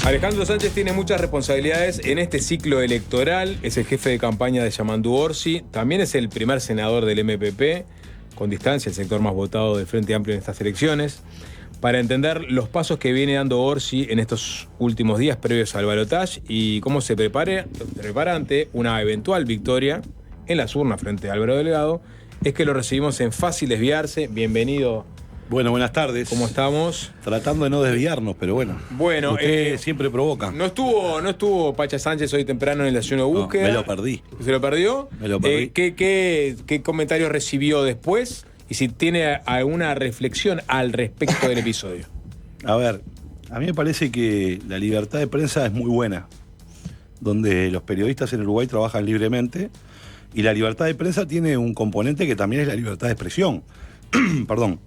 Alejandro Sánchez tiene muchas responsabilidades en este ciclo electoral. Es el jefe de campaña de Yamandu Orsi. También es el primer senador del MPP, con distancia el sector más votado del Frente Amplio en estas elecciones. Para entender los pasos que viene dando Orsi en estos últimos días previos al balotaje y cómo se prepara ante una eventual victoria en las urnas frente a Álvaro Delgado, es que lo recibimos en Fácil Desviarse. Bienvenido. Bueno, buenas tardes. ¿Cómo estamos? Tratando de no desviarnos, pero bueno. Bueno, usted siempre provoca. No estuvo Pacha Sánchez hoy temprano en el desayuno de búsqueda. Me lo perdí. ¿Se lo perdió? Me lo perdí. ¿Qué comentarios recibió después? Y si tiene alguna reflexión al respecto del episodio. A ver, a mí me parece que la libertad de prensa es muy buena, donde los periodistas en Uruguay trabajan libremente, y la libertad de prensa tiene un componente que también es la libertad de expresión. Perdón.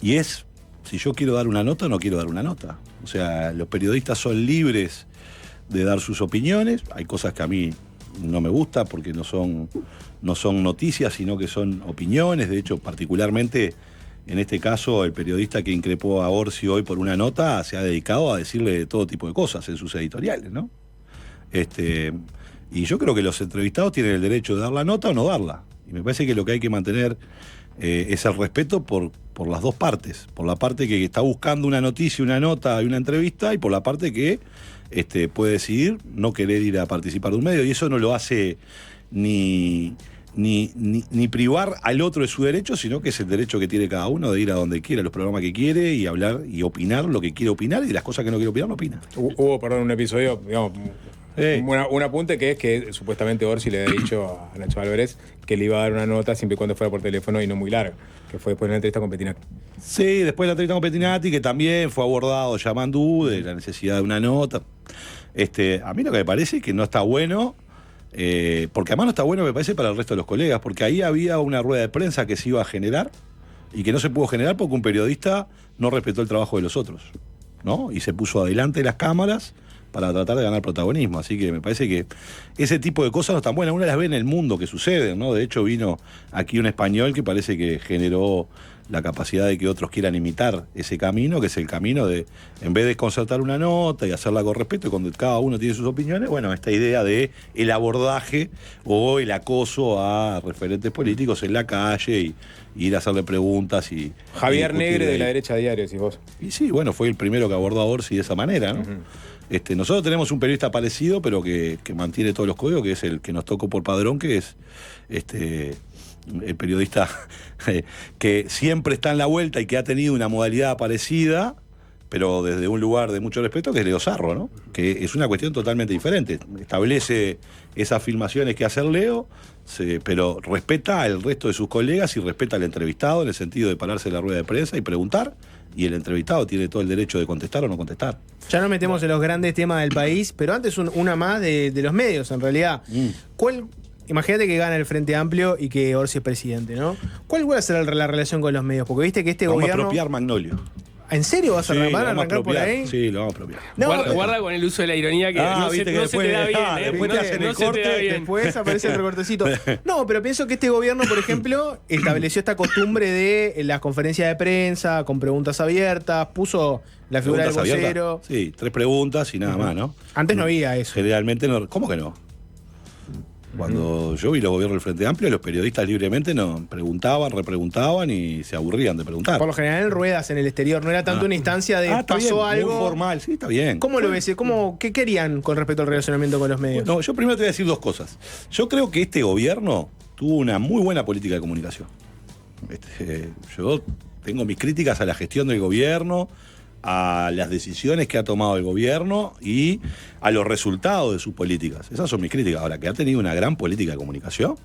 Y es, si yo quiero dar una nota o no quiero dar una nota. O sea, los periodistas son libres de dar sus opiniones. Hay cosas que a mí no me gusta porque no son noticias, sino que son opiniones. De hecho, particularmente en este caso, el periodista que increpó a Orsi hoy por una nota se ha dedicado a decirle todo tipo de cosas en sus editoriales, ¿no? Y yo creo que los entrevistados tienen el derecho de dar la nota o no darla. Y me parece que lo que hay que mantener es el respeto por las dos partes. Por la parte que está buscando una noticia, una nota y una entrevista, y por la parte que puede decidir no querer ir a participar de un medio. Y eso no lo hace ni privar al otro de su derecho, sino que es el derecho que tiene cada uno de ir a donde quiera, a los programas que quiere, y hablar y opinar lo que quiere opinar, y de las cosas que no quiere opinar, no opina. Hubo, un episodio, digamos, un apunte que es que supuestamente Orsi le había dicho a Nacho Álvarez que le iba a dar una nota siempre y cuando fuera por teléfono y no muy larga, que fue después de la entrevista con Pettinati. Sí, después de la entrevista con Pettinati, que también fue abordado Yamandu de la necesidad de una nota. A mí lo que me parece es que no está bueno, porque además no está bueno, me parece, para el resto de los colegas, porque ahí había una rueda de prensa que se iba a generar y que no se pudo generar porque un periodista no respetó el trabajo de los otros, ¿no? Y se puso adelante de las cámaras para tratar de ganar protagonismo. Así que me parece que ese tipo de cosas no están buenas. Uno las ve en el mundo que suceden, ¿no? De hecho, vino aquí un español que parece que generó la capacidad de que otros quieran imitar ese camino, que es el camino de, en vez de concertar una nota y hacerla con respeto, y cuando cada uno tiene sus opiniones, bueno, esta idea de el abordaje o el acoso a referentes políticos en la calle y ir a hacerle preguntas y... Javier Negre de la derecha diario, decís vos. Y sí, bueno, fue el primero que abordó a Orsi de esa manera, ¿no? Nosotros tenemos un periodista parecido, pero que mantiene todos los códigos, que es el que nos tocó por padrón, que es el periodista que siempre está en la vuelta y que ha tenido una modalidad parecida, pero desde un lugar de mucho respeto, que es Leo Sarro, ¿no? Que es una cuestión totalmente diferente. Establece esas filmaciones que hace Leo, pero respeta al resto de sus colegas y respeta al entrevistado en el sentido de pararse en la rueda de prensa y preguntar, y el entrevistado tiene todo el derecho de contestar o no contestar. Ya nos metemos en los grandes temas del país, pero antes una más de los medios, en realidad. Imagínate que gana el Frente Amplio y que Orsi es presidente, ¿no? ¿Cuál va a ser la relación con los medios? Porque viste que este vamos gobierno... a apropiar Magnolio. ¿En serio vas a arrancar por ahí? Sí, lo vamos a apropiar. No, guarda con el uso de la ironía que no se te da bien. Después te hacen el corte. Después aparece el recortecito. No, pero pienso que este gobierno, por ejemplo, estableció esta costumbre de las conferencias de prensa con preguntas abiertas, puso la figura del vocero. Sí, 3 preguntas y nada más, ¿no? Antes no había eso. Generalmente no. ¿Cómo que no? Cuando yo vi los gobiernos del Frente Amplio, los periodistas libremente no preguntaban, repreguntaban y se aburrían de preguntar. Por lo general en ruedas en el exterior, no era tanto una instancia de pasó bien, algo. Muy formal, sí, está bien. ¿Cómo lo ves? ¿Qué querían con respecto al relacionamiento con los medios? No, yo primero te voy a decir 2 cosas. Yo creo que este gobierno tuvo una muy buena política de comunicación. Yo tengo mis críticas a la gestión del gobierno, a las decisiones que ha tomado el gobierno y a los resultados de sus políticas. Esas son mis críticas. Ahora, que ha tenido una gran política de comunicación,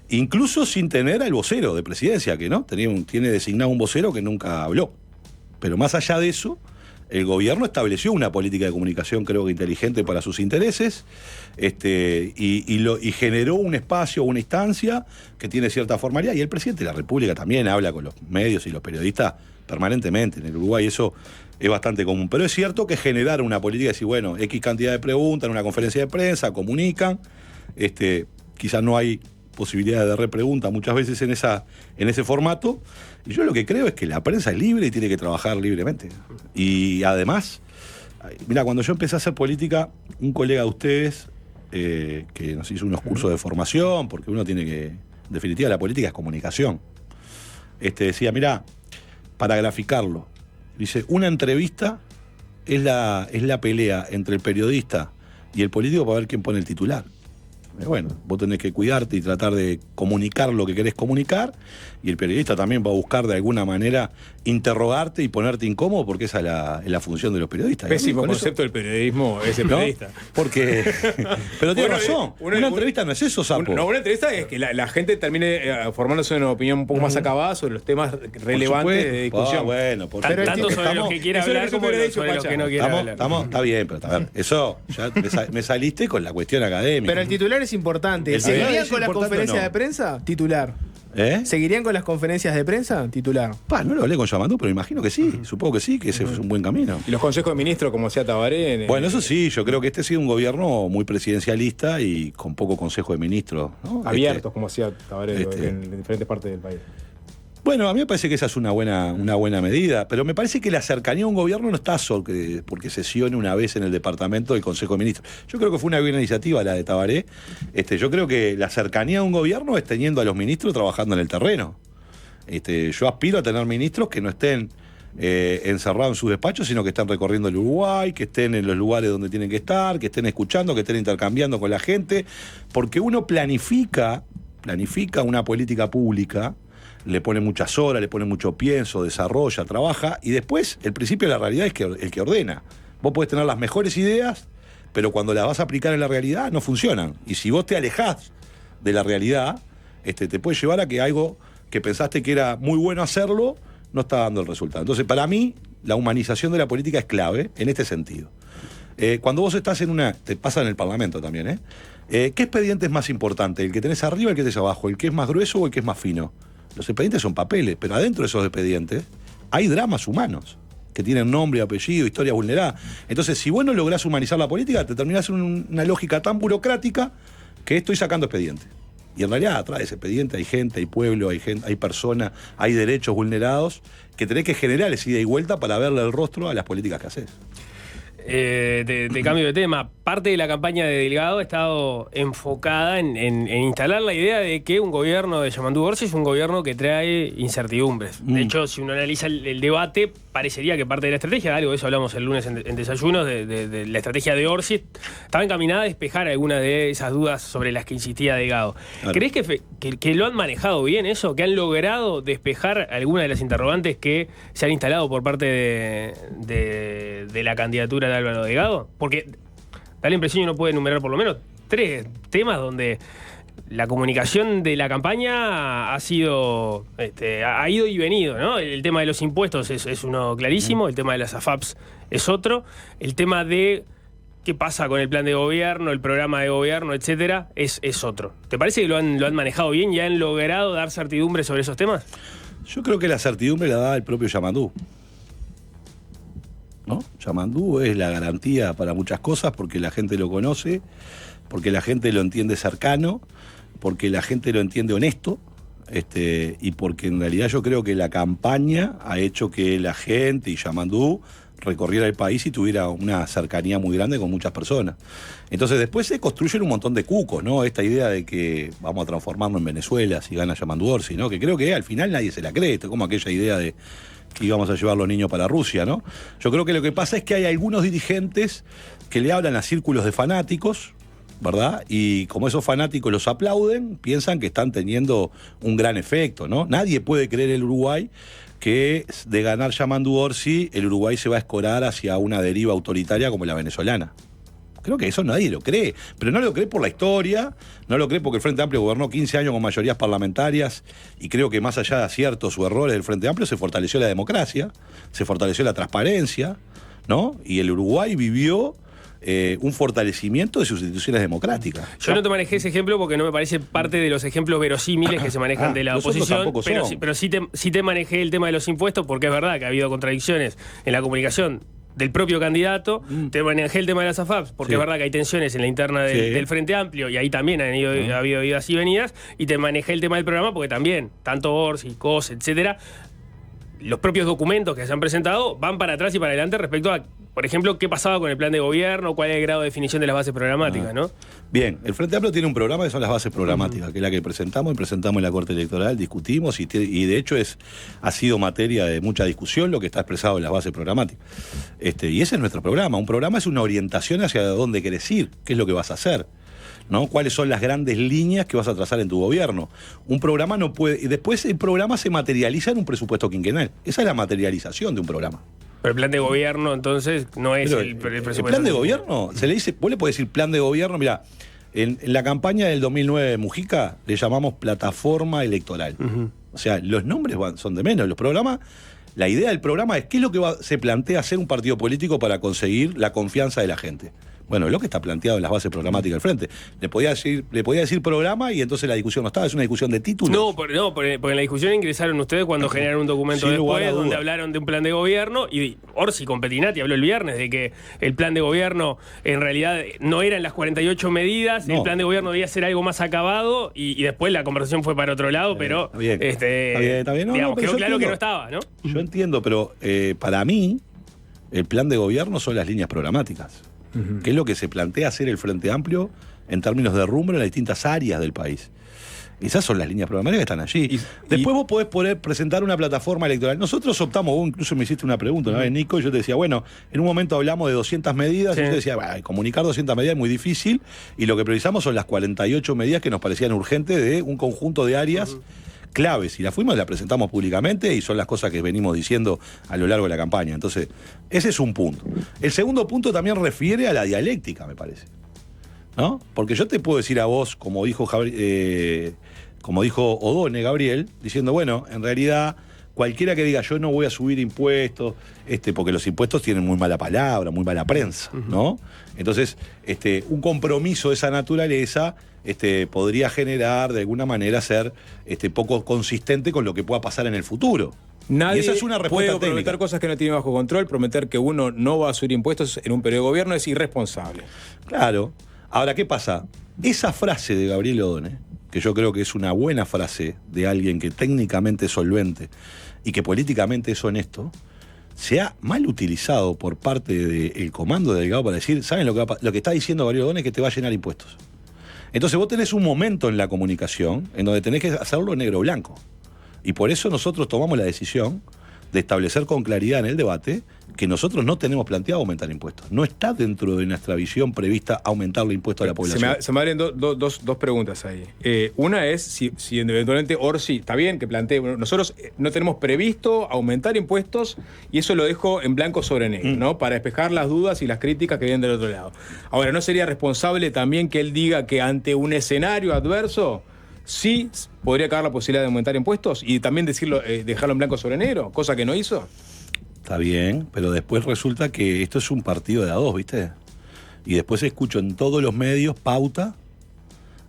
incluso sin tener al vocero de presidencia, que no tiene designado un vocero que nunca habló. Pero más allá de eso, el gobierno estableció una política de comunicación, creo que inteligente para sus intereses, y generó un espacio, una instancia que tiene cierta formalidad, y el presidente de la República también habla con los medios y los periodistas permanentemente. En el Uruguay eso es bastante común. Pero es cierto que generar una política, decir, bueno, X cantidad de preguntas en una conferencia de prensa, comunican, quizás no hay posibilidades de repregunta muchas veces en ese formato. Y yo lo que creo es que la prensa es libre y tiene que trabajar libremente. Y además, mira, cuando yo empecé a hacer política, un colega de ustedes que nos hizo unos cursos de formación, porque uno tiene que, en definitiva, la política es comunicación. Decía, mira, para graficarlo, dice, una entrevista es la pelea entre el periodista y el político para ver quién pone el titular. Bueno, vos tenés que cuidarte y tratar de comunicar lo que querés comunicar, y el periodista también va a buscar de alguna manera interrogarte y ponerte incómodo, porque esa es la función de los periodistas. Pésimo concepto del periodismo ese periodista. ¿No? Porque, pero tiene razón, una entrevista no es eso, Sapo. Una entrevista es que la gente termine formándose una opinión un poco más acabada sobre los temas relevantes de discusión. Bueno, pero tanto sobre los que quiere hablar como sobre los que no quiere hablar. Está bien, pero a ver, eso ya me saliste con la cuestión académica. Pero el titular es importante. ¿Seguirían con las conferencias de prensa? Titular. ¿Seguirían con las conferencias de prensa? Titular. No lo hablé con Yamandú, pero imagino que sí. Supongo que sí, que ese es un buen camino. ¿Y los consejos de ministros, como decía Tabaré? Bueno, eso sí, yo creo que ha sido un gobierno muy presidencialista y con poco consejo de ministros, ¿no? Abiertos, como decía Tabaré, en diferentes partes del país. Bueno, a mí me parece que esa es una buena medida, pero me parece que la cercanía a un gobierno no está solo porque sesione una vez en el departamento del Consejo de Ministros. Yo creo que fue una buena iniciativa la de Tabaré. Yo creo que la cercanía a un gobierno es teniendo a los ministros trabajando en el terreno. Yo aspiro a tener ministros que no estén encerrados en sus despachos, sino que estén recorriendo el Uruguay, que estén en los lugares donde tienen que estar, que estén escuchando, que estén intercambiando con la gente, porque uno planifica una política pública, le pone muchas horas, le pone mucho pienso, desarrolla, trabaja, y después el principio de la realidad es el que ordena. Vos podés tener las mejores ideas, pero cuando las vas a aplicar en la realidad no funcionan. Y si vos te alejás de la realidad, te puede llevar a que algo que pensaste que era muy bueno hacerlo, no está dando el resultado. Entonces, para mí, la humanización de la política es clave en este sentido. Cuando vos estás te pasa en el Parlamento también, ¿qué expediente es más importante? ¿El que tenés arriba o el que tenés abajo? ¿El que es más grueso o el que es más fino? Los expedientes son papeles, pero adentro de esos expedientes hay dramas humanos que tienen nombre, apellido, historia vulnerada. Entonces, si vos no lográs humanizar la política, te terminás en una lógica tan burocrática que estoy sacando expedientes. Y en realidad, atrás de ese expediente hay gente, hay pueblo, hay personas, hay derechos vulnerados que tenés que generar esa ida y vuelta para verle el rostro a las políticas que haces. De cambio de tema, parte de la campaña de Delgado ha estado enfocada en instalar la idea de que un gobierno de Yamandú Orsi es un gobierno que trae incertidumbres. De hecho, si uno analiza el debate, parecería que parte de la estrategia, algo de eso hablamos el lunes en Desayunos, de la estrategia de Orsi, estaba encaminada a despejar algunas de esas dudas sobre las que insistía Delgado. Claro. ¿Crees que lo han manejado bien eso? ¿Que han logrado despejar algunas de las interrogantes que se han instalado por parte de la candidatura de Álvaro Delgado? Porque da la impresión, y uno puede enumerar por lo menos 3 temas donde la comunicación de la campaña ha sido ha ido y venido, ¿no? El tema de los impuestos es uno clarísimo, el tema de las AFAPs es otro, el tema de qué pasa con el plan de gobierno, el programa de gobierno, etcétera, es otro. ¿Te parece que lo han manejado bien y han logrado dar certidumbre sobre esos temas? Yo creo que la certidumbre la da el propio Yamandú, ¿no? Yamandú es la garantía para muchas cosas porque la gente lo conoce, porque la gente lo entiende cercano, porque la gente lo entiende honesto, y porque en realidad yo creo que la campaña ha hecho que la gente y Yamandú recorriera el país y tuviera una cercanía muy grande con muchas personas. Entonces después se construyen un montón de cucos, ¿no? Esta idea de que vamos a transformarnos en Venezuela si gana Yamandú Orsi, ¿no? Que creo que al final nadie se la cree, esto es como aquella idea de que íbamos a llevar los niños para Rusia, ¿no? Yo creo que lo que pasa es que hay algunos dirigentes que le hablan a círculos de fanáticos, ¿verdad? Y como esos fanáticos los aplauden, piensan que están teniendo un gran efecto, ¿no? Nadie puede creer en el Uruguay que de ganar Yamandú Orsi, el Uruguay se va a escorar hacia una deriva autoritaria como la venezolana. Creo que eso nadie lo cree, pero no lo cree por la historia, no lo cree porque el Frente Amplio gobernó 15 años con mayorías parlamentarias y creo que más allá de aciertos o errores del Frente Amplio se fortaleció la democracia, se fortaleció la transparencia, ¿no? Y el Uruguay vivió un fortalecimiento de sus instituciones democráticas. Yo no te manejé ese ejemplo porque no me parece parte de los ejemplos verosímiles que se manejan de la oposición, pero sí te manejé el tema de los impuestos porque es verdad que ha habido contradicciones en la comunicación del propio candidato, te manejé el tema de las AFAPs, porque es verdad que hay tensiones en la interna del Frente Amplio y ahí también ha habido idas y venidas, y te manejé el tema del programa porque también, tanto Orsi, COS, etcétera, los propios documentos que se han presentado van para atrás y para adelante respecto a, por ejemplo, qué pasaba con el plan de gobierno, cuál es el grado de definición de las bases programáticas, ¿no? Bien, el Frente Amplio tiene un programa que son las bases programáticas, que es la que presentamos en la Corte Electoral, discutimos y de hecho ha sido materia de mucha discusión lo que está expresado en las bases programáticas. Y ese es nuestro programa. Un programa es una orientación hacia dónde querés ir, qué es lo que vas a hacer, ¿no? ¿Cuáles son las grandes líneas que vas a trazar en tu gobierno? Un programa no puede... Y después el programa se materializa en un presupuesto quinquenal. Esa es la materialización de un programa. Pero el plan de gobierno, entonces, no es el presupuesto. El plan de gobierno, se le dice, vos le podés decir plan de gobierno, mirá, en la campaña del 2009 de Mujica le llamamos plataforma electoral. O sea, los nombres son de menos. Los programas, la idea del programa es qué es lo que se plantea hacer un partido político para conseguir la confianza de la gente. Bueno, es lo que está planteado en las bases programáticas del Frente. Le podía decir programa y entonces la discusión no estaba, es una discusión de títulos. No, porque en la discusión ingresaron ustedes cuando generaron un documento después donde hablaron de un plan de gobierno y Orsi con Pettinati habló el viernes de que el plan de gobierno en realidad no eran las 48 medidas, el plan de gobierno debía ser algo más acabado y después la conversación fue para otro lado, pero está bien. No, digamos, pero quedó claro entiendo. que no estaba, ¿no? Yo entiendo, pero para mí el plan de gobierno son las líneas programáticas. Que es lo que se plantea hacer el Frente Amplio en términos de rumbo en las distintas áreas del país. Esas son las líneas programáticas que están allí. Después vos podés poder presentar una plataforma electoral. Nosotros optamos, vos incluso me hiciste una pregunta una vez, Nico, y yo te decía, bueno, en un momento hablamos de 200 medidas, y yo te decía, comunicar 200 medidas es muy difícil, y lo que priorizamos son las 48 medidas que nos parecían urgentes de un conjunto de áreas claves, y la presentamos públicamente y son las cosas que venimos diciendo a lo largo de la campaña. Entonces, ese es un punto. El segundo punto también refiere a la dialéctica, me parece, ¿no? Porque yo te puedo decir a vos, como dijo Odone, Gabriel, diciendo, bueno, en realidad cualquiera que diga yo no voy a subir impuestos, porque los impuestos tienen muy mala palabra, muy mala prensa, ¿no? Entonces, un compromiso de esa naturaleza podría generar, de alguna manera, ser poco consistente con lo que pueda pasar en el futuro. Nadie y esa es una respuesta puede prometer técnica. cosas que no tiene bajo control. Prometer que uno no va a subir impuestos en un periodo de gobierno es irresponsable. Claro. Ahora, ¿qué pasa? Esa frase de Gabriel Odone, que yo creo que es una buena frase de alguien que técnicamente es solvente y que políticamente es honesto, se ha mal utilizado por parte del comando de Delgado para decir, ¿saben lo que está diciendo Gabriel Odone? Que te va a llenar impuestos. Entonces vos tenés un momento en la comunicación en donde tenés que hacerlo negro o blanco. Y por eso nosotros tomamos la decisión de establecer con claridad en el debate que nosotros no tenemos planteado aumentar impuestos. No está dentro de nuestra visión prevista aumentar los impuestos a la población. Se me abren dos preguntas ahí. Una es si eventualmente Orsi, está bien que plantee, nosotros no tenemos previsto aumentar impuestos y eso lo dejo en blanco sobre negro, ¿no? Para despejar las dudas y las críticas que vienen del otro lado. Ahora, ¿no sería responsable también que él diga que ante un escenario adverso sí podría caer la posibilidad de aumentar impuestos y también dejarlo en blanco sobre negro, cosa que no hizo? Está bien, pero después resulta que esto es un partido de a dos, ¿viste? Y después escucho en todos los medios pauta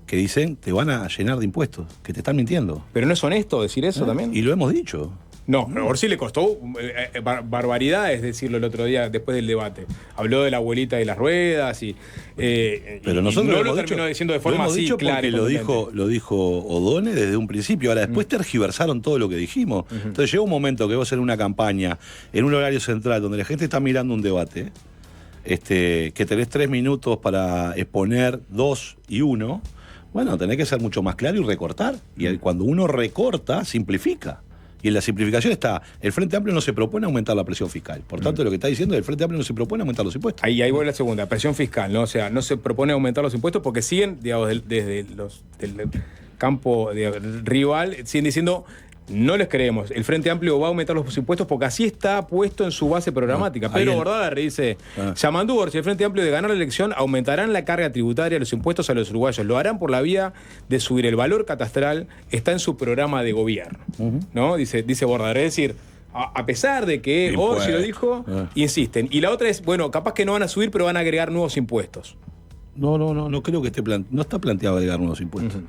que dicen te van a llenar de impuestos, que te están mintiendo. ¿Pero no es honesto decir eso también? Y lo hemos dicho. No, a Orsi le costó barbaridades decirlo el otro día después del debate. Habló de la abuelita de las ruedas pero nosotros no lo terminó diciendo de forma así clara. Porque lo dijo Odone desde un principio. Ahora después tergiversaron todo lo que dijimos. Entonces llega un momento que vos en una campaña, en un horario central, donde la gente está mirando un debate, que tenés 3 minutos para exponer 2 y 1, bueno, tenés que ser mucho más claro y recortar. Y cuando uno recorta, simplifica. Y en la simplificación está, el Frente Amplio no se propone aumentar la presión fiscal. Por tanto, lo que está diciendo es el Frente Amplio no se propone aumentar los impuestos. Ahí voy a la segunda, presión fiscal, ¿no? O sea, no se propone aumentar los impuestos porque siguen, digamos, desde del campo rival, siguen diciendo, no les creemos, el Frente Amplio va a aumentar los impuestos porque así está puesto en su base programática. Pero Bordaberry dice, Yamandú, si el Frente Amplio de ganar la elección, aumentarán la carga tributaria de los impuestos a los uruguayos. Lo harán por la vía de subir el valor catastral, está en su programa de gobierno. ¿No? Dice Bordaberry, es decir, a pesar de que Orsi lo dijo, insisten. Y la otra es, bueno, capaz que no van a subir, pero van a agregar nuevos impuestos. No creo que esté no está planteado agregar nuevos impuestos.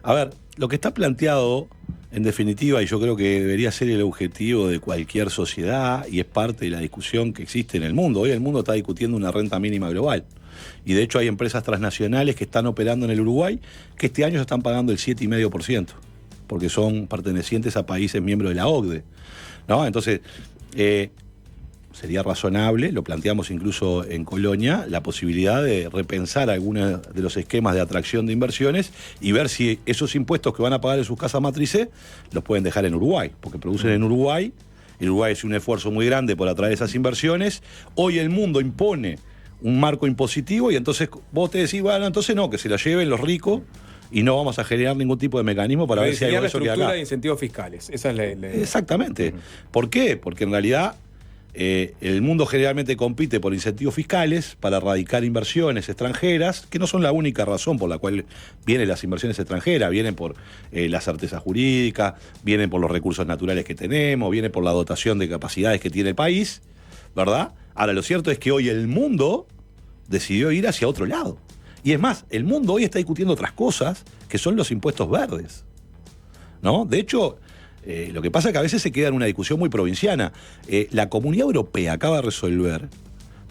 A ver, lo que está planteado, en definitiva, y yo creo que debería ser el objetivo de cualquier sociedad, y es parte de la discusión que existe en el mundo. Hoy el mundo está discutiendo una renta mínima global. Y de hecho hay empresas transnacionales que están operando en el Uruguay que este año se están pagando el 7,5%, porque son pertenecientes a países miembros de la OCDE, ¿no? Entonces, sería razonable, lo planteamos incluso en Colonia, la posibilidad de repensar algunos de los esquemas de atracción de inversiones y ver si esos impuestos que van a pagar en sus casas matrices los pueden dejar en Uruguay, porque producen en Uruguay. El Uruguay es un esfuerzo muy grande por atraer esas inversiones. Hoy el mundo impone un marco impositivo y entonces vos te decís, bueno, entonces no, que se la lleven los ricos y no vamos a generar ningún tipo de mecanismo para ver si hay algo de eso que acá. La estructura de incentivos fiscales, esa es la... Exactamente. ¿Por qué? Porque en realidad el mundo generalmente compite por incentivos fiscales para erradicar inversiones extranjeras, que no son la única razón por la cual vienen las inversiones extranjeras, vienen por la certeza jurídica, vienen por los recursos naturales que tenemos, vienen por la dotación de capacidades que tiene el país, ¿verdad? Ahora, lo cierto es que hoy el mundo decidió ir hacia otro lado. Y es más, el mundo hoy está discutiendo otras cosas, que son los impuestos verdes, ¿no? De hecho, lo que pasa es que a veces se queda en una discusión muy provinciana. La Comunidad Europea acaba de resolver,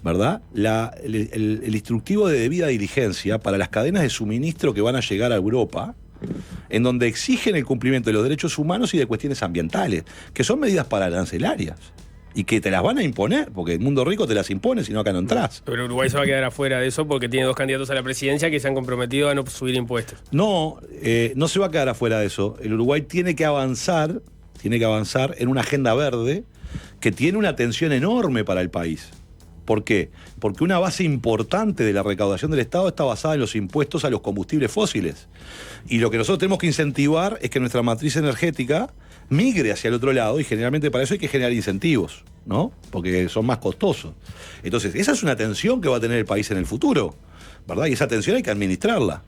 ¿verdad?, el instructivo de debida diligencia para las cadenas de suministro que van a llegar a Europa, en donde exigen el cumplimiento de los derechos humanos y de cuestiones ambientales, que son medidas pararancelarias y que te las van a imponer, porque el mundo rico te las impone, si no acá no entras. Pero Uruguay se va a quedar afuera de eso porque tiene 2 candidatos a la presidencia que se han comprometido a no subir impuestos. No se va a quedar afuera de eso. El Uruguay tiene que avanzar en una agenda verde que tiene una atención enorme para el país. ¿Por qué? Porque una base importante de la recaudación del Estado está basada en los impuestos a los combustibles fósiles. Y lo que nosotros tenemos que incentivar es que nuestra matriz energética migre hacia el otro lado, y generalmente para eso hay que generar incentivos, ¿no? Porque son más costosos. Entonces, esa es una tensión que va a tener el país en el futuro, ¿verdad? Y esa tensión hay que administrarla.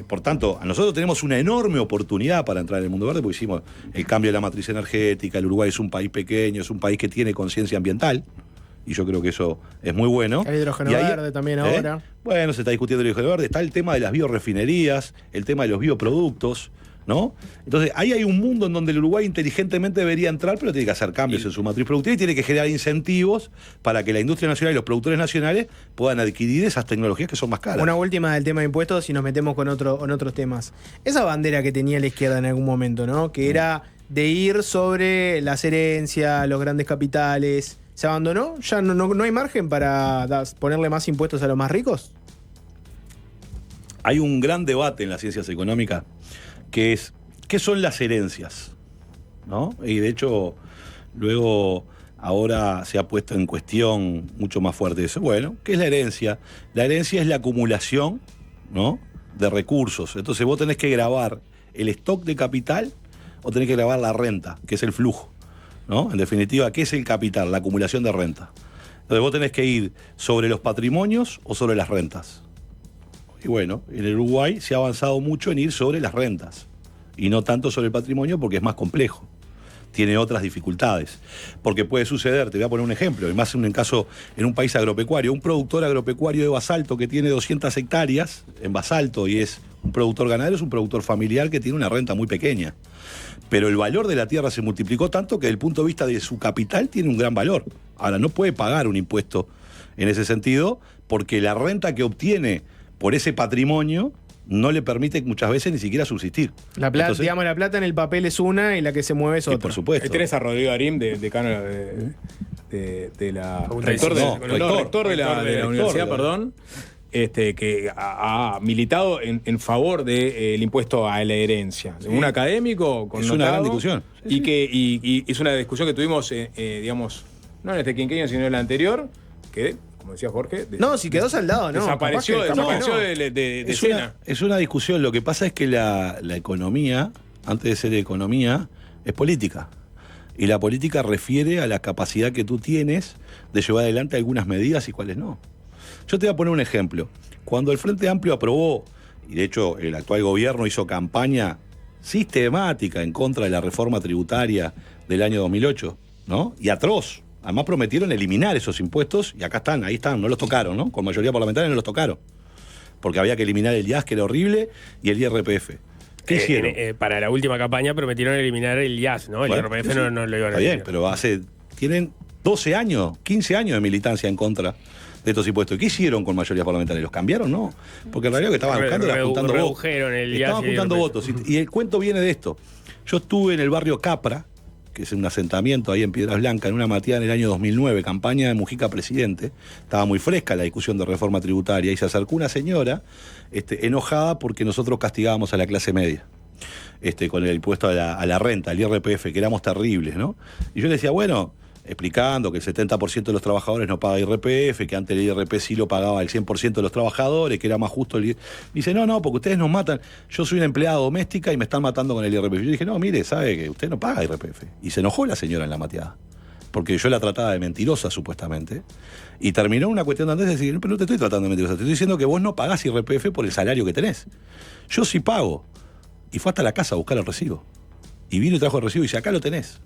Por tanto, nosotros tenemos una enorme oportunidad para entrar en el mundo verde, porque hicimos el cambio de la matriz energética. El Uruguay es un país pequeño, es un país que tiene conciencia ambiental, y yo creo que eso es muy bueno. Hay hidrógeno verde también ahora. Bueno, se está discutiendo el hidrógeno verde, está el tema de las biorefinerías, el tema de los bioproductos, ¿no? Entonces, ahí hay un mundo en donde el Uruguay inteligentemente debería entrar, pero tiene que hacer cambios en su matriz productiva y tiene que generar incentivos para que la industria nacional y los productores nacionales puedan adquirir esas tecnologías que son más caras. Una última del tema de impuestos y nos metemos con otros temas. Esa bandera que tenía la izquierda en algún momento, ¿no?, que era de ir sobre las herencias, los grandes capitales, ¿se abandonó? ¿Ya no hay margen para ponerle más impuestos a los más ricos? Hay un gran debate en las ciencias económicas que es, ¿qué son las herencias?, ¿no? Y de hecho, luego, ahora se ha puesto en cuestión mucho más fuerte eso. Bueno, ¿qué es la herencia? La herencia es la acumulación, ¿no?, de recursos. Entonces vos tenés que gravar el stock de capital o tenés que grabar la renta, que es el flujo, ¿no? En definitiva, ¿qué es el capital? La acumulación de renta. Entonces vos tenés que ir sobre los patrimonios o sobre las rentas. Y bueno, en el Uruguay se ha avanzado mucho en ir sobre las rentas y no tanto sobre el patrimonio, porque es más complejo, tiene otras dificultades. Porque puede suceder, te voy a poner un ejemplo, más en un país agropecuario, un productor agropecuario de basalto que tiene 200 hectáreas en basalto y es un productor ganadero, es un productor familiar que tiene una renta muy pequeña. Pero el valor de la tierra se multiplicó tanto que desde el punto de vista de su capital tiene un gran valor. Ahora, no puede pagar un impuesto en ese sentido, porque la renta que obtiene por ese patrimonio no le permite muchas veces ni siquiera subsistir. La plata, Entonces, digamos, la plata en el papel es una y la que se mueve es otra. por supuesto. Ahí tenés a Rodrigo Arim, decano de la... Rector de la universidad, perdón. Que ha militado en favor del impuesto a la herencia. Sí. Un académico con es una gran discusión. Sí, y es una discusión que tuvimos, digamos, no en este quinquenio, sino en el anterior, que, como decía Jorge... si quedó saldado, ¿no? Desapareció de escena. Es una discusión. Lo que pasa es que la economía, antes de ser economía, es política. Y la política refiere a la capacidad que tú tienes de llevar adelante algunas medidas y cuáles no. Yo te voy a poner un ejemplo. Cuando el Frente Amplio aprobó, y de hecho el actual gobierno hizo campaña sistemática en contra de la reforma tributaria del año 2008, ¿no? Y atroz. Además prometieron eliminar esos impuestos, y acá están, ahí están, no los tocaron, ¿no? Con mayoría parlamentaria no los tocaron. porque había que eliminar el IAS, que era horrible, y el IRPF. ¿Qué hicieron? Para la última campaña prometieron eliminar el IAS, ¿no? El Bueno, IRPF sí, no lo iban a está bien, eliminar. pero tienen 12 años, 15 años de militancia en contra de estos impuestos. ¿Qué hicieron con mayoría parlamentaria? ¿Los cambiaron? No. Porque en realidad lo que estaban buscando era juntando votos. Estaban juntando votos. Y el cuento viene de esto. Yo estuve en el barrio Capra, que es un asentamiento ahí en Piedras Blancas, en una mateada en el año 2009, campaña de Mujica presidente. Estaba muy fresca la discusión de reforma tributaria y se acercó una señora enojada porque nosotros castigábamos a la clase media. Con el impuesto a la renta, al IRPF, que éramos terribles, ¿no? Y yo le decía, bueno, explicando que el 70% de los trabajadores no paga IRPF, que antes el IRPF sí lo pagaba el 100% de los trabajadores, que era más justo el IRPF. Dice, no, porque ustedes nos matan. Yo soy una empleada doméstica y me están matando con el IRPF. Yo dije, no, mire, sabe que usted no paga IRPF. Y se enojó la señora en la mateada, porque yo la trataba de mentirosa, supuestamente. Y terminó una cuestión de antes de decir, pero no te estoy tratando de mentirosa, te estoy diciendo que vos no pagás IRPF por el salario que tenés. Yo sí pago. Y fue hasta la casa a buscar el recibo. Y vino y trajo el recibo y dice, acá lo tenés.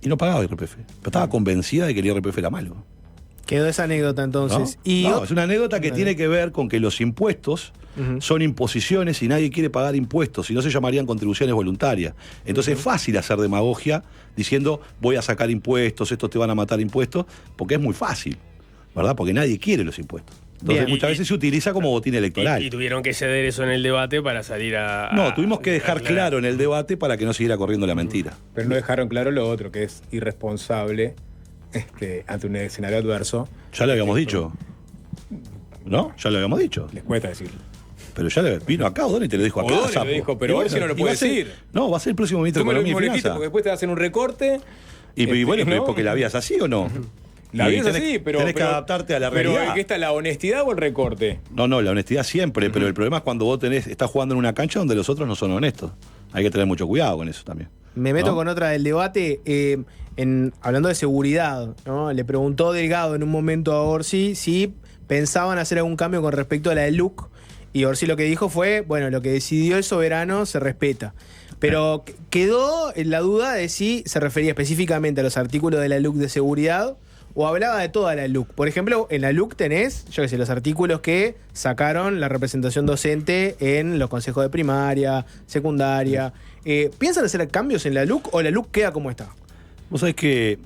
Y no pagaba IRPF. Pero estaba convencida de que el IRPF era malo. Quedó esa anécdota entonces. ¿No? No, es una anécdota que tiene que ver con que los impuestos son imposiciones y nadie quiere pagar impuestos, si no se llamarían contribuciones voluntarias. Entonces es fácil hacer demagogia diciendo voy a sacar impuestos, estos te van a matar impuestos, porque es muy fácil, ¿verdad? Porque nadie quiere los impuestos. Entonces Bien. muchas veces se utiliza como botín electoral. Y tuvieron que ceder eso en el debate para salir a... No, tuvimos que dejar claro en el debate para que no siguiera corriendo la mentira. Pero no dejaron claro lo otro, que es irresponsable ante un escenario adverso. Ya lo habíamos dicho. ¿No? Ya lo habíamos dicho. Les cuesta decirlo. Pero ya vino acá O'Donnell y te lo dijo acá. O'Donnell sapo. lo dijo, pero Y Orsi no lo y puede va a ser- decir. No, va a ser el próximo ministro Tú de me lo Economía y dijiste Finanzas. porque después te hacen un recorte. Y bueno, ¿no? porque la vías así o no. La Y vida es tenés- así, pero. Tenés que adaptarte a la Pero realidad. ¿qué está la honestidad o el recorte? No, la honestidad siempre, pero el problema es cuando vos estás jugando en una cancha donde los otros no son honestos. Hay que tener mucho cuidado con eso también. Me meto ¿No? con otra del debate. Hablando de seguridad, ¿no? Le preguntó Delgado en un momento a Orsi si pensaban hacer algún cambio con respecto a la de LUC. Y Orsi lo que dijo fue, bueno, lo que decidió el soberano se respeta. Pero quedó en la duda de si se refería específicamente a los artículos de la LUC de seguridad o hablaba de toda la LUC. Por ejemplo, en la LUC tenés, yo qué sé, los artículos que sacaron la representación docente en los consejos de primaria, secundaria. ¿Piensan hacer cambios en la LUC o la LUC queda como está? Vos sabés que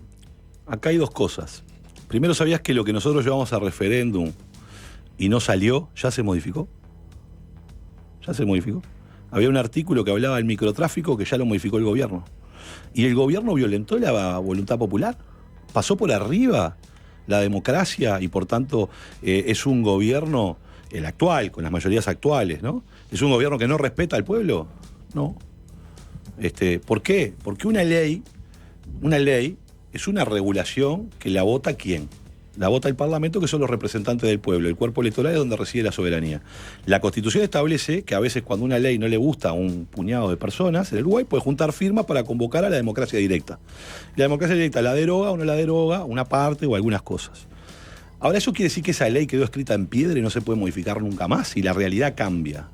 acá hay dos cosas. Primero, ¿sabías que lo que nosotros llevamos a referéndum y no salió, ya se modificó? Ya se modificó. Había un artículo que hablaba del microtráfico que ya lo modificó el gobierno. Y el gobierno violentó la voluntad popular. Pasó por arriba la democracia y por tanto es un gobierno, el actual, con las mayorías actuales, ¿no? ¿Es un gobierno que no respeta al pueblo? No. ¿Por qué? Porque una ley es una regulación que la vota ¿quién? La vota el Parlamento, que son los representantes del pueblo. El cuerpo electoral es donde reside la soberanía. La Constitución establece que a veces cuando una ley no le gusta a un puñado de personas, el Uruguay puede juntar firmas para convocar a la democracia directa. La democracia directa la deroga o no la deroga, una parte o algunas cosas. Ahora, ¿eso quiere decir que esa ley quedó escrita en piedra y no se puede modificar nunca más? Y la realidad cambia.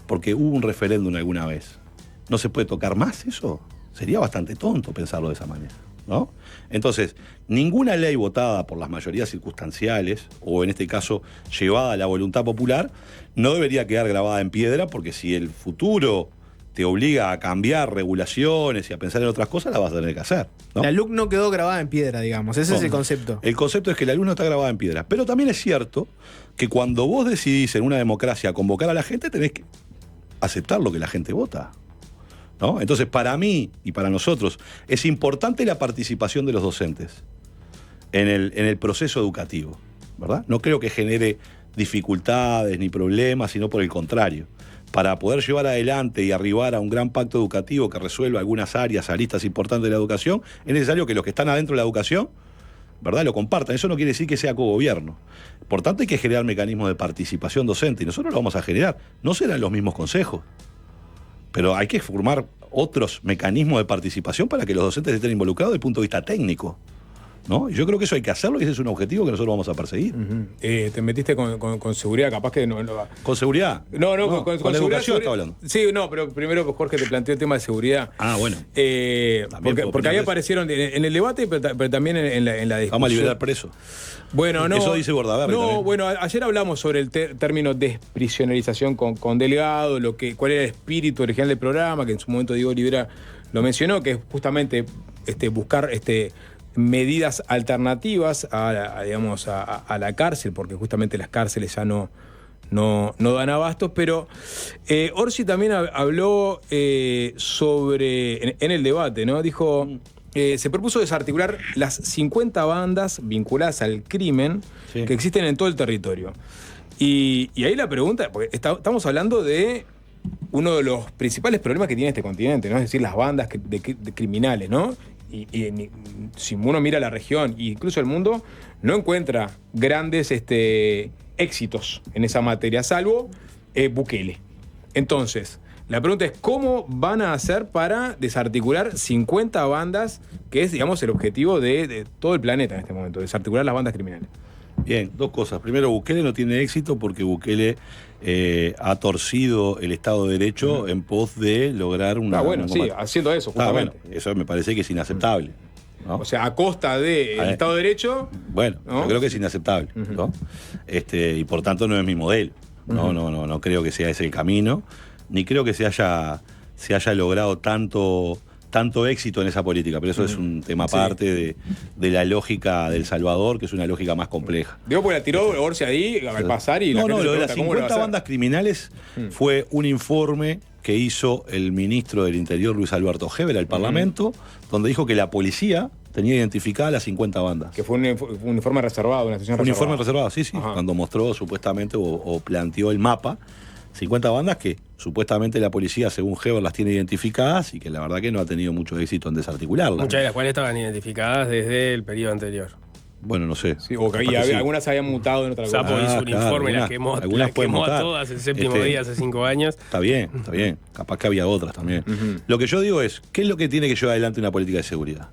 Porque hubo un referéndum alguna vez. ¿No se puede tocar más eso? Sería bastante tonto pensarlo de esa manera, ¿no? Entonces, ninguna ley votada por las mayorías circunstanciales, o en este caso llevada a la voluntad popular, no debería quedar grabada en piedra, porque si el futuro te obliga a cambiar regulaciones y a pensar en otras cosas, la vas a tener que hacer, ¿no? La LUC no quedó grabada en piedra, digamos. Ese es el concepto. El concepto es que la luz no está grabada en piedra. Pero también es cierto que cuando vos decidís en una democracia convocar a la gente, tenés que aceptar lo que la gente vota, ¿no? Entonces, para mí y para nosotros, es importante la participación de los docentes en el proceso educativo, ¿verdad? No creo que genere dificultades ni problemas, sino por el contrario. Para poder llevar adelante y arribar a un gran pacto educativo que resuelva algunas áreas, aristas importantes de la educación, es necesario que los que están adentro de la educación, ¿verdad?, lo compartan. Eso no quiere decir que sea cogobierno. Por tanto, hay que generar mecanismos de participación docente, y nosotros lo vamos a generar. No serán los mismos consejos, pero hay que formar otros mecanismos de participación para que los docentes estén involucrados desde el punto de vista técnico, ¿no? Y yo creo que eso hay que hacerlo y ese es un objetivo que nosotros vamos a perseguir. Te metiste con seguridad, capaz que no. ¿Con seguridad? No, con con seguridad. educación está hablando. Sí, no, pero primero Jorge te planteó el tema de seguridad. Ah, bueno. Porque ahí aparecieron en el debate, pero también en la discusión. Vamos a liberar presos. Bueno, no. Eso dice Bordaberry. No, también. bueno, ayer hablamos sobre el término desprisionerización con Delgado, cuál era el espíritu original del programa, que en su momento Diego Rivera lo mencionó, que es justamente buscar medidas alternativas digamos, a la cárcel, porque justamente las cárceles ya no dan abastos, pero Orsi también habló sobre, en el debate, ¿no? Dijo, se propuso desarticular las 50 bandas vinculadas al crimen que existen en todo el territorio. Y ahí la pregunta, porque estamos hablando de uno de los principales problemas que tiene este continente, ¿no? Es decir, las bandas de criminales, ¿no? Y si uno mira la región e incluso el mundo, no encuentra grandes éxitos en esa materia, salvo Bukele. Entonces, la pregunta es, ¿cómo van a hacer para desarticular 50 bandas, que es, digamos, el objetivo de todo el planeta en este momento, desarticular las bandas criminales? Bien, dos cosas. Primero, Bukele no tiene éxito porque Bukele ha torcido el Estado de Derecho en pos de lograr una... haciendo eso, justamente. Bueno, eso me parece que es inaceptable, ¿no? O sea, a costa del Estado de Derecho... Bueno, ¿no? Yo creo que es inaceptable, ¿no? Y por tanto no es mi modelo. No creo que sea ese el camino, ni creo que se haya logrado tanto éxito en esa política, pero eso es un tema aparte de la lógica del Salvador, que es una lógica más compleja. Digo, porque la tiró Orsi ahí al pasar y lo de las 50 bandas criminales fue un informe que hizo el ministro del Interior, Luis Alberto Heber, al Parlamento, donde dijo que la policía tenía identificadas las 50 bandas. Que fue un informe reservado, una sesión reservada. Un informe reservado, sí, Ajá. cuando mostró supuestamente o planteó el mapa, 50 bandas que supuestamente la policía, según Heber, las tiene identificadas y que la verdad que no ha tenido mucho éxito en desarticularlas. Muchas de las cuales estaban identificadas desde el periodo anterior. Bueno, no sé. Sí, algunas habían mutado en otra cosa. Sapo hizo un informe, las quemó a todas el séptimo día hace 5 años. Está bien. Capaz que había otras también. Lo que yo digo es, ¿qué es lo que tiene que llevar adelante una política de seguridad?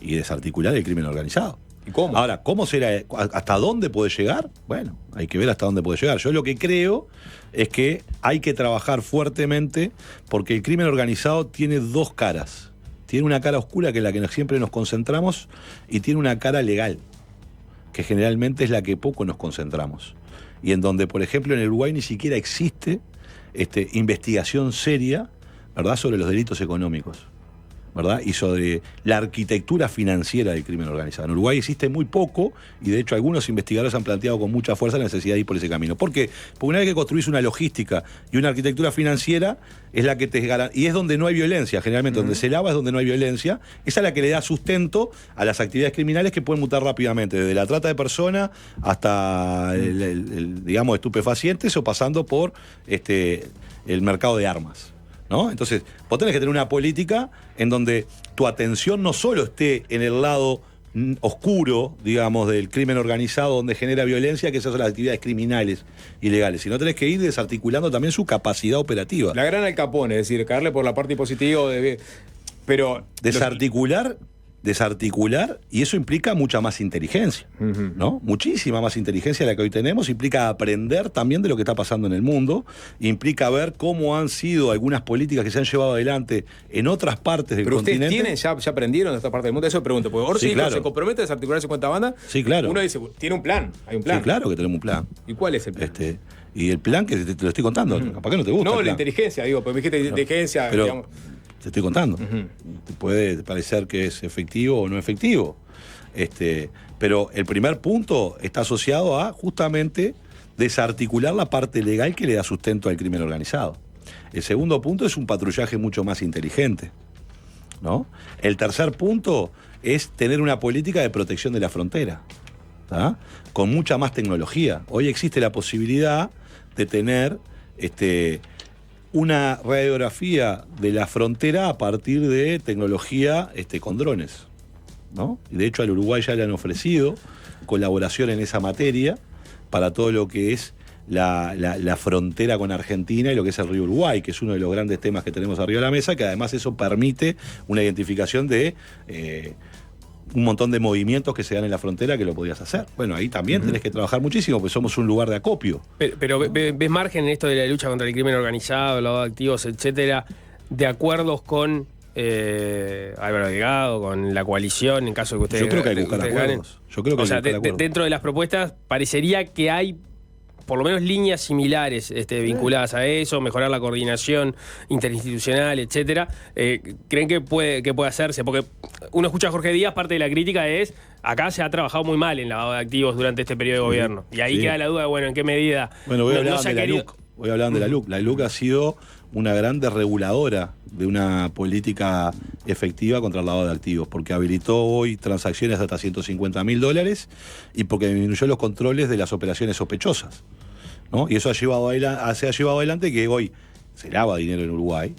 Y desarticular el crimen organizado. ¿Y cómo? Ahora, ¿cómo será? ¿Hasta dónde puede llegar? Bueno, hay que ver hasta dónde puede llegar. Yo lo que creo es que hay que trabajar fuertemente porque el crimen organizado tiene dos caras. Tiene una cara oscura, que es la que siempre nos concentramos, y tiene una cara legal, que generalmente es la que poco nos concentramos. Y en donde, por ejemplo, en el Uruguay ni siquiera existe investigación seria, ¿verdad?, sobre los delitos económicos, ¿verdad?, y sobre la arquitectura financiera del crimen organizado. En Uruguay existe muy poco, y de hecho algunos investigadores han planteado con mucha fuerza la necesidad de ir por ese camino. ¿Por qué? Porque una vez que construís una logística y una arquitectura financiera, es la que te garantiza, y es donde no hay violencia, generalmente donde se lava es donde no hay violencia, esa es la que le da sustento a las actividades criminales que pueden mutar rápidamente, desde la trata de personas hasta digamos, estupefacientes, o pasando por el mercado de armas, ¿no? Entonces, vos tenés que tener una política en donde tu atención no solo esté en el lado oscuro, digamos, del crimen organizado, donde genera violencia, que esas son las actividades criminales ilegales, sino tenés que ir desarticulando también su capacidad operativa. La gran Al Capone, es decir, caerle por la parte positiva, pero... Desarticular, y eso implica mucha más inteligencia, ¿no? Muchísima más inteligencia de la que hoy tenemos, implica aprender también de lo que está pasando en el mundo, implica ver cómo han sido algunas políticas que se han llevado adelante en otras partes del continente. ¿Pero ustedes ya aprendieron de esta parte del mundo? Eso me pregunto, porque Orsi se compromete a desarticular 50 bandas. Sí, claro. Uno dice, tiene un plan, hay un plan. Sí, claro que tenemos un plan. ¿Y cuál es el plan? Y el plan que te lo estoy contando, capaz que no te gusta. No, la inteligencia, digo, porque me dijiste inteligencia, pero, digamos... Te estoy contando. Te puede parecer que es efectivo o no efectivo. Pero el primer punto está asociado a justamente desarticular la parte legal que le da sustento al crimen organizado. El segundo punto es un patrullaje mucho más inteligente, ¿no? El tercer punto es tener una política de protección de la frontera, ¿tá?, con mucha más tecnología. Hoy existe la posibilidad de tener una radiografía de la frontera a partir de tecnología con drones, ¿no? Y de hecho al Uruguay ya le han ofrecido colaboración en esa materia para todo lo que es la frontera con Argentina y lo que es el río Uruguay, que es uno de los grandes temas que tenemos arriba de la mesa, que además eso permite una identificación de un montón de movimientos que se dan en la frontera que lo podías hacer. Bueno, ahí también tenés que trabajar muchísimo, porque somos un lugar de acopio. Pero ¿ves margen en esto de la lucha contra el crimen organizado, el lavado de activos, etcétera, de acuerdos con Álvaro Delgado, con la coalición, en caso de que ustedes Yo creo que hay que buscar ganen? acuerdos. Yo creo que O hay sea, que buscar acuerdos. dentro de las propuestas parecería que hay por lo menos líneas similares vinculadas a eso, mejorar la coordinación interinstitucional, etcétera. ¿Creen que puede hacerse? Porque uno escucha a Jorge Díaz, parte de la crítica es, acá se ha trabajado muy mal en lavado de activos durante este periodo de gobierno. Y ahí queda la duda de, bueno, ¿en qué medida? Bueno, voy a hablar se ha de la querido- LUC. Voy a hablar de la LUC. La LUC ha sido una gran desreguladora de una política efectiva contra el lavado de activos, porque habilitó hoy transacciones hasta $150.000 y porque disminuyó los controles de las operaciones sospechosas, ¿no? Y eso se ha llevado adelante que hoy se lava dinero en Uruguay,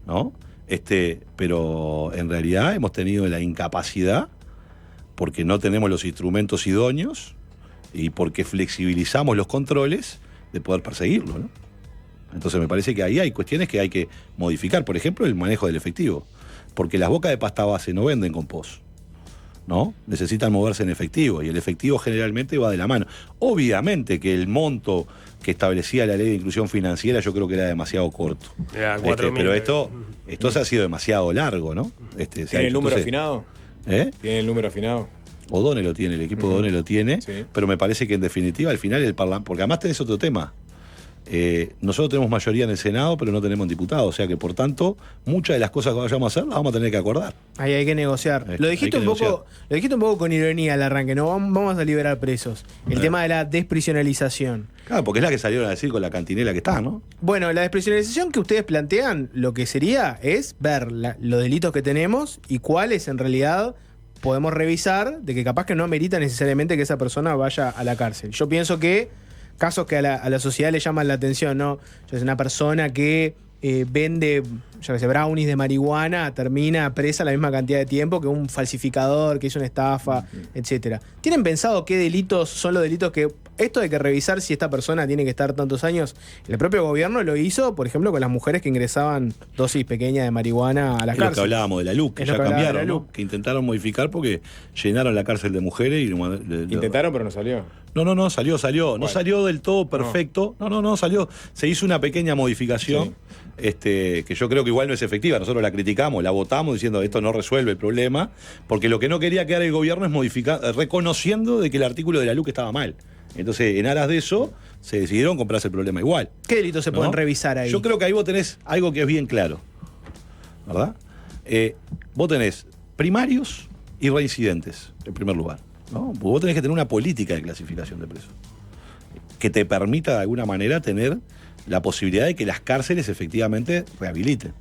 ¿no? Pero en realidad hemos tenido la incapacidad, porque no tenemos los instrumentos idóneos y porque flexibilizamos los controles, de poder perseguirlo, ¿no? Entonces me parece que ahí hay cuestiones que hay que modificar. Por ejemplo, el manejo del efectivo. Porque las bocas de pasta base no venden con POS, ¿no? Necesitan moverse en efectivo. Y el efectivo generalmente va de la mano. Obviamente que el monto que establecía la ley de inclusión financiera yo creo que era demasiado corto. Era 4.000. Pero esto se ha sido demasiado largo, ¿no? ¿Tiene el número afinado? ¿Tiene el número afinado? O'Donnell lo tiene, el equipo de O'Donnell lo tiene, Sí. pero me parece que en definitiva al final el Parlamento, porque además tenés otro tema. Nosotros tenemos mayoría en el Senado, pero no tenemos diputados, o sea que por tanto, muchas de las cosas que vayamos a hacer las vamos a tener que acordar. Ahí hay que negociar. Lo dijiste hay que lo dijiste un poco con ironía al arranque, ¿no? Vamos a liberar presos. El tema de la desprisionalización. Claro, porque es la que salieron a decir con la cantinela que está, ¿no? Bueno, la desprisionalización que ustedes plantean, lo que sería es ver los delitos que tenemos y cuáles en realidad podemos revisar de que capaz que no amerita necesariamente que esa persona vaya a la cárcel. Yo pienso que casos que a la sociedad le llaman la atención, ¿no? Es una persona que vende, yo qué sé, brownies de marihuana, termina presa la misma cantidad de tiempo que un falsificador que hizo una estafa, etcétera. ¿Tienen pensado qué delitos son los delitos que esto hay que revisar si esta persona tiene que estar tantos años? El propio gobierno lo hizo, por ejemplo, con las mujeres que ingresaban dosis pequeñas de marihuana a la Es lo que cárcel. hablábamos de la LUC, que Es lo ya que hablábamos de cambiaron, la ¿no? LUC. Que intentaron modificar porque llenaron la cárcel de mujeres y Intentaron, pero no salió. No, salió. No Bueno. salió del todo perfecto. No, salió. Se hizo una pequeña modificación, que yo creo que igual no es efectiva. Nosotros la criticamos, la votamos diciendo esto no resuelve el problema, porque lo que no quería quedar el gobierno es modificar, reconociendo de que el artículo de la LUC estaba mal. Entonces, en aras de eso, se decidieron comprarse el problema igual. ¿Qué delitos se pueden ¿no? revisar ahí? Yo creo que ahí vos tenés algo que es bien claro, ¿verdad? Vos tenés primarios y reincidentes, en primer lugar, ¿no? Porque vos tenés que tener una política de clasificación de presos que te permita de alguna manera tener la posibilidad de que las cárceles efectivamente rehabiliten.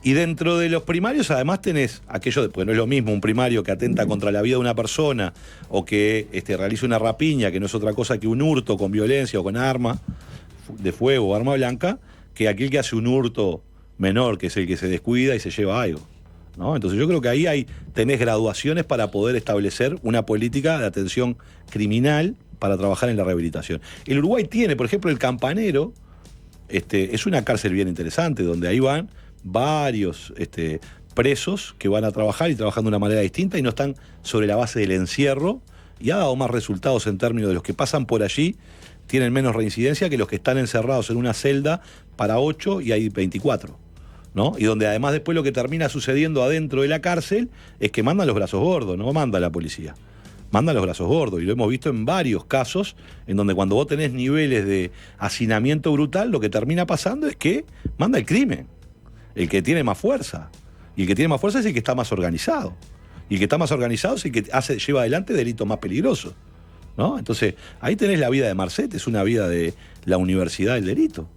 Y dentro de los primarios además tenés aquello, porque no es lo mismo un primario que atenta contra la vida de una persona o que realiza una rapiña, que no es otra cosa que un hurto con violencia o con arma de fuego o arma blanca, que aquel que hace un hurto menor, que es el que se descuida y se lleva algo, ¿no? Entonces yo creo que ahí tenés graduaciones para poder establecer una política de atención criminal para trabajar en la rehabilitación. El Uruguay tiene, por ejemplo, el Campanero, es una cárcel bien interesante, donde ahí van varios presos que van a trabajar y trabajan de una manera distinta y no están sobre la base del encierro, y ha dado más resultados en términos de los que pasan por allí, tienen menos reincidencia que los que están encerrados en una celda para 8 y hay 24, ¿no? Y donde además después lo que termina sucediendo adentro de la cárcel es que mandan los brazos gordos, no manda la policía. Mandan los brazos gordos, y lo hemos visto en varios casos en donde cuando vos tenés niveles de hacinamiento brutal, lo que termina pasando es que manda el crimen, el que tiene más fuerza. Y el que tiene más fuerza es el que está más organizado. Y el que está más organizado es el que lleva adelante delitos más peligrosos, ¿no? Entonces, ahí tenés la vida de Marcet, es una vida de la universidad del delito,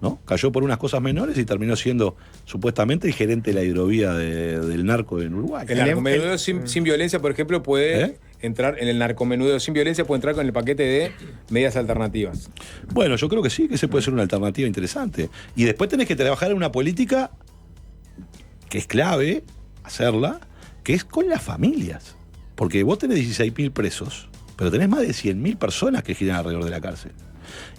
¿no? Cayó por unas cosas menores y terminó siendo supuestamente el gerente de la hidrovía del narco en Uruguay. El narcomenudeo sin violencia, por ejemplo, puede entrar, en el narcomenudeo sin violencia puede entrar con el paquete de medidas alternativas. Bueno, yo creo que sí, que ese puede ser una alternativa interesante. Y después tenés que trabajar en una política que es clave hacerla, que es con las familias. Porque vos tenés 16.000 presos, pero tenés más de 100.000 personas que giran alrededor de la cárcel.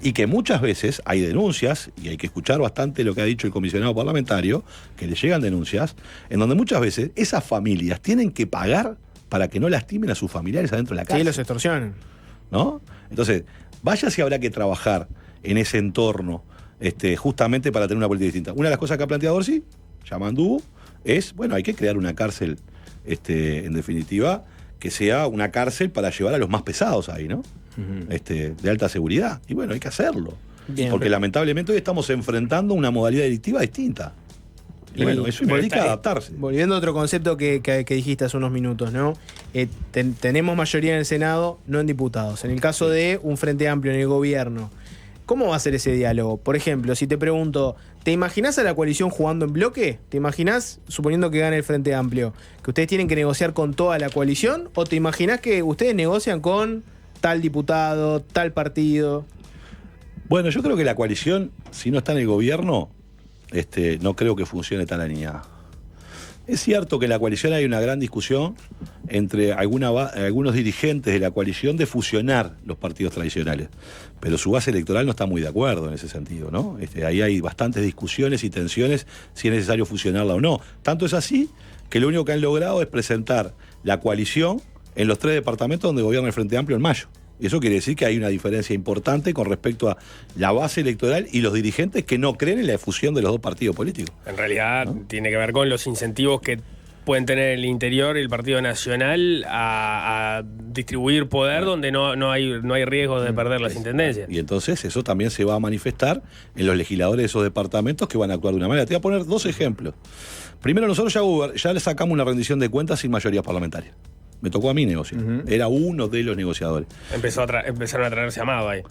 Y que muchas veces hay denuncias, y hay que escuchar bastante lo que ha dicho el comisionado parlamentario, que le llegan denuncias, en donde muchas veces esas familias tienen que pagar para que no lastimen a sus familiares adentro de la casa. Sí, los extorsionan. ¿No? Entonces, vaya si habrá que trabajar en ese entorno justamente para tener una política distinta. Una de las cosas que ha planteado Orsi, Yamandú, es, bueno, hay que crear una cárcel, en definitiva, que sea una cárcel para llevar a los más pesados ahí, ¿no? De alta seguridad. Y bueno, hay que hacerlo. Bien, porque pero lamentablemente hoy estamos enfrentando una modalidad delictiva distinta. Y bueno, eso implica adaptarse. Volviendo a otro concepto que dijiste hace unos minutos, ¿no? Tenemos mayoría en el Senado, no en diputados. En el caso de un Frente Amplio en el gobierno, ¿cómo va a ser ese diálogo? Por ejemplo, si te pregunto, ¿te imaginás a la coalición jugando en bloque? ¿Te imaginás, suponiendo que gane el Frente Amplio, que ustedes tienen que negociar con toda la coalición? ¿O te imaginás que ustedes negocian con tal diputado, tal partido? Bueno, yo creo que la coalición, si no está en el gobierno, no creo que funcione tan alineada. Es cierto que en la coalición hay una gran discusión entre algunos dirigentes de la coalición de fusionar los partidos tradicionales, pero su base electoral no está muy de acuerdo en ese sentido, ¿no? Ahí hay bastantes discusiones y tensiones si es necesario fusionarla o no. Tanto es así que lo único que han logrado es presentar la coalición en los 3 departamentos donde gobierna el Frente Amplio en mayo. Y eso quiere decir que hay una diferencia importante con respecto a la base electoral y los dirigentes que no creen en la fusión de los 2 partidos políticos. En realidad, ¿no? Tiene que ver con los incentivos que pueden tener el interior y el Partido Nacional a distribuir poder donde no hay riesgo de perder las intendencias. Y entonces eso también se va a manifestar en los legisladores de esos departamentos que van a actuar de una manera. Te voy a poner 2 ejemplos. Primero, nosotros ya le sacamos una rendición de cuentas sin mayoría parlamentaria. Me tocó a mí negociar. Era uno de los negociadores. Empezaron a traerse Amado ahí.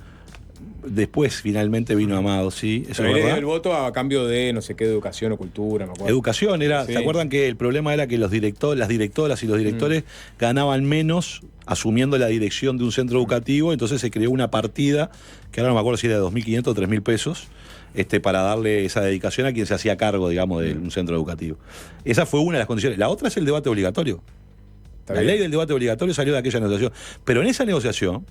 Después finalmente vino Amado, sí. Eso Pero es verdad. el voto a cambio de no sé qué, educación o cultura, me acuerdo. Educación era, Sí. ¿Se acuerdan que el problema era que las directoras y los directores ganaban menos asumiendo la dirección de un centro educativo? Entonces se creó una partida, que ahora no me acuerdo si era de 2.500 o 3.000 pesos, para darle esa dedicación a quien se hacía cargo, digamos, de un centro educativo. Esa fue una de las condiciones. La otra es el debate obligatorio. La ley del debate obligatorio salió de aquella negociación. Pero en esa negociación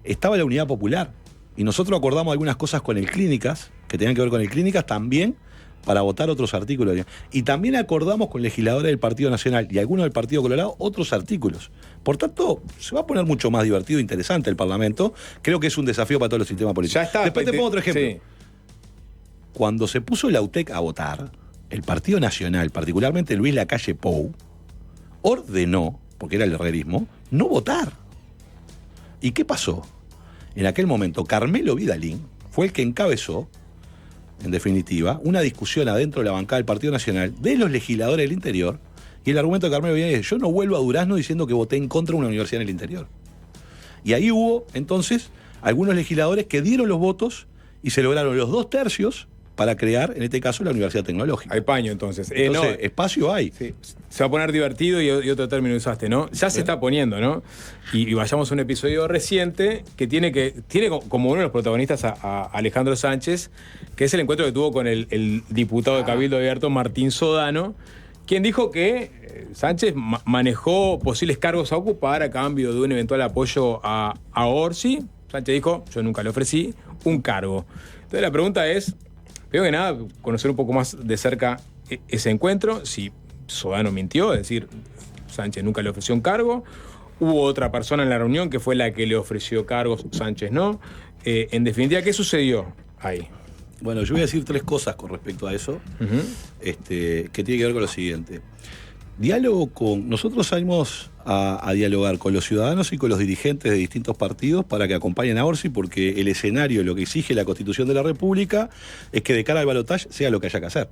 estaba la unidad popular. Y nosotros acordamos algunas cosas con el Clínicas, que tenían que ver con el Clínicas también, para votar otros artículos. Y también acordamos con legisladores del Partido Nacional y algunos del Partido Colorado otros artículos. Por tanto, se va a poner mucho más divertido e interesante el Parlamento. Creo que es un desafío para todos los sistemas políticos. Ya está. Después te pongo otro ejemplo. Sí. Cuando se puso la UTEC a votar, el Partido Nacional, particularmente Luis Lacalle Pou, ordenó, porque era el herrerismo, no votar. ¿Y qué pasó? En aquel momento, Carmelo Vidalín fue el que encabezó, en definitiva, una discusión adentro de la bancada del Partido Nacional de los legisladores del interior, y el argumento de Carmelo Vidalín es: yo no vuelvo a Durazno diciendo que voté en contra de una universidad en el interior. Y ahí hubo, entonces, algunos legisladores que dieron los votos y se lograron los 2/3 para crear, en este caso, la Universidad Tecnológica. Hay paño entonces. Entonces, espacio hay. Sí. Se va a poner divertido y otro término usaste, ¿no? Ya se está poniendo, ¿no? Y vayamos a un episodio reciente que tiene como uno de los protagonistas a Alejandro Sánchez, que es el encuentro que tuvo con el diputado de Cabildo Abierto, Martín Sodano, quien dijo que Sánchez manejó posibles cargos a ocupar a cambio de un eventual apoyo a Orsi. Sánchez dijo: yo nunca le ofrecí un cargo. Entonces la pregunta es, primero que nada, conocer un poco más de cerca ese encuentro, si Sodano mintió, es decir, Sánchez nunca le ofreció un cargo, hubo otra persona en la reunión que fue la que le ofreció cargos, Sánchez no. En definitiva, ¿qué sucedió ahí? Bueno, yo voy a decir 3 cosas con respecto a eso, que tiene que ver con lo siguiente. Nosotros salimos a dialogar con los ciudadanos y con los dirigentes de distintos partidos para que acompañen a Orsi, porque el escenario, lo que exige la Constitución de la República, es que de cara al balotaje sea lo que haya que hacer,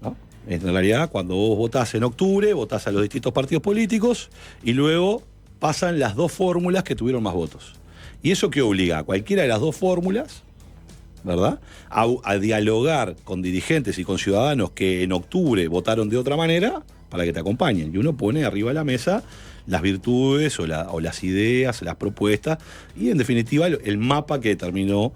¿no? En realidad, cuando vos votás en octubre, votás a los distintos partidos políticos y luego pasan las 2 fórmulas que tuvieron más votos. Y eso que obliga a cualquiera de las 2 fórmulas, ¿verdad?, a dialogar con dirigentes y con ciudadanos que en octubre votaron de otra manera para que te acompañen. Y uno pone arriba de la mesa las virtudes o las ideas, las propuestas y, en definitiva, el mapa que terminó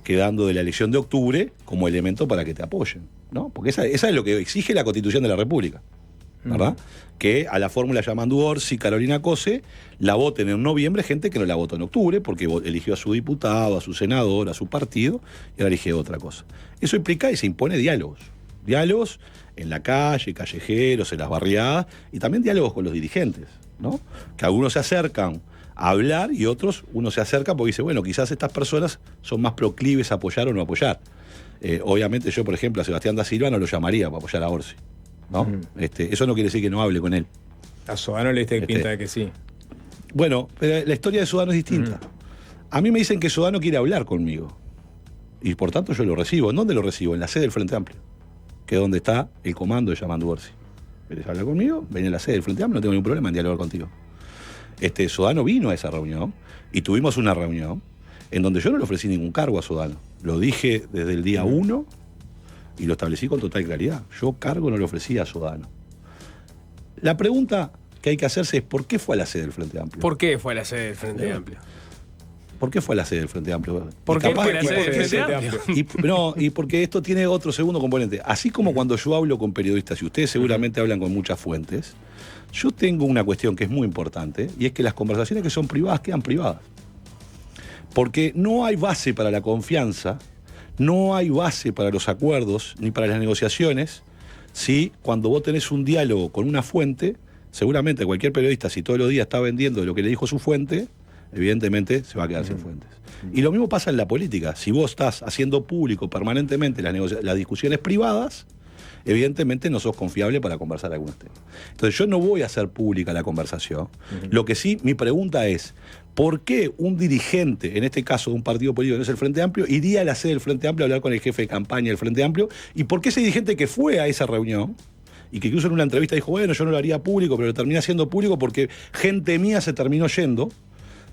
quedando de la elección de octubre como elemento para que te apoyen, ¿no? Porque esa es lo que exige la Constitución de la República. ¿verdad? Que a la fórmula Yamandu Orsi, Carolina Cose, la voten en noviembre gente que no la votó en octubre, porque eligió a su diputado, a su senador, a su partido, y ahora eligió otra cosa. Eso implica y se impone diálogos. Diálogos en la calle, callejeros, en las barriadas, y también diálogos con los dirigentes, ¿no? Que algunos se acercan a hablar y otros uno se acerca porque dice, bueno, quizás estas personas son más proclives a apoyar o no apoyar. Obviamente yo, por ejemplo, a Sebastián da Silva no lo llamaría para apoyar a Orsi, ¿no? Eso no quiere decir que no hable con él. A Sodano le diste pinta de que sí. Bueno, pero la historia de Sodano es distinta. A mí me dicen que Sodano quiere hablar conmigo. Y por tanto yo lo recibo. ¿En dónde lo recibo? En la sede del Frente Amplio, que es donde está el comando de Yamandu Orsi. ¿Querés hablar conmigo? Ven a la sede del Frente Amplio, no tengo ningún problema en dialogar contigo. Sodano vino a esa reunión y tuvimos una reunión en donde yo no le ofrecí ningún cargo a Sodano. Lo dije desde el día 1 y lo establecí con total claridad. Yo cargo no le ofrecí a Sodano. La pregunta que hay que hacerse es ¿por qué fue a la sede del Frente Amplio? ¿Por qué fue a la sede del Frente Amplio? ¿Por qué fue a la sede del Frente Amplio? ¿Por qué fue a la sede del Frente Amplio? Y porque esto tiene otro segundo componente. Así como cuando yo hablo con periodistas, y ustedes seguramente hablan con muchas fuentes, yo tengo una cuestión que es muy importante, y es que las conversaciones que son privadas quedan privadas. Porque no hay base para la confianza, no hay base para los acuerdos, ni para las negociaciones, si cuando vos tenés un diálogo con una fuente, seguramente cualquier periodista, si todos los días está vendiendo lo que le dijo su fuente, evidentemente se va a quedar sin fuentes. Y lo mismo pasa en la política. Si vos estás haciendo público permanentemente las discusiones privadas, evidentemente no sos confiable para conversar algunos temas. Entonces yo no voy a hacer pública la conversación. Lo que sí, mi pregunta es, ¿por qué un dirigente, en este caso de un partido político que no es el Frente Amplio, iría a la sede del Frente Amplio a hablar con el jefe de campaña del Frente Amplio? ¿Y por qué ese dirigente que fue a esa reunión, y que incluso en una entrevista dijo, bueno, yo no lo haría público, pero lo terminé haciendo público porque gente mía se terminó yendo,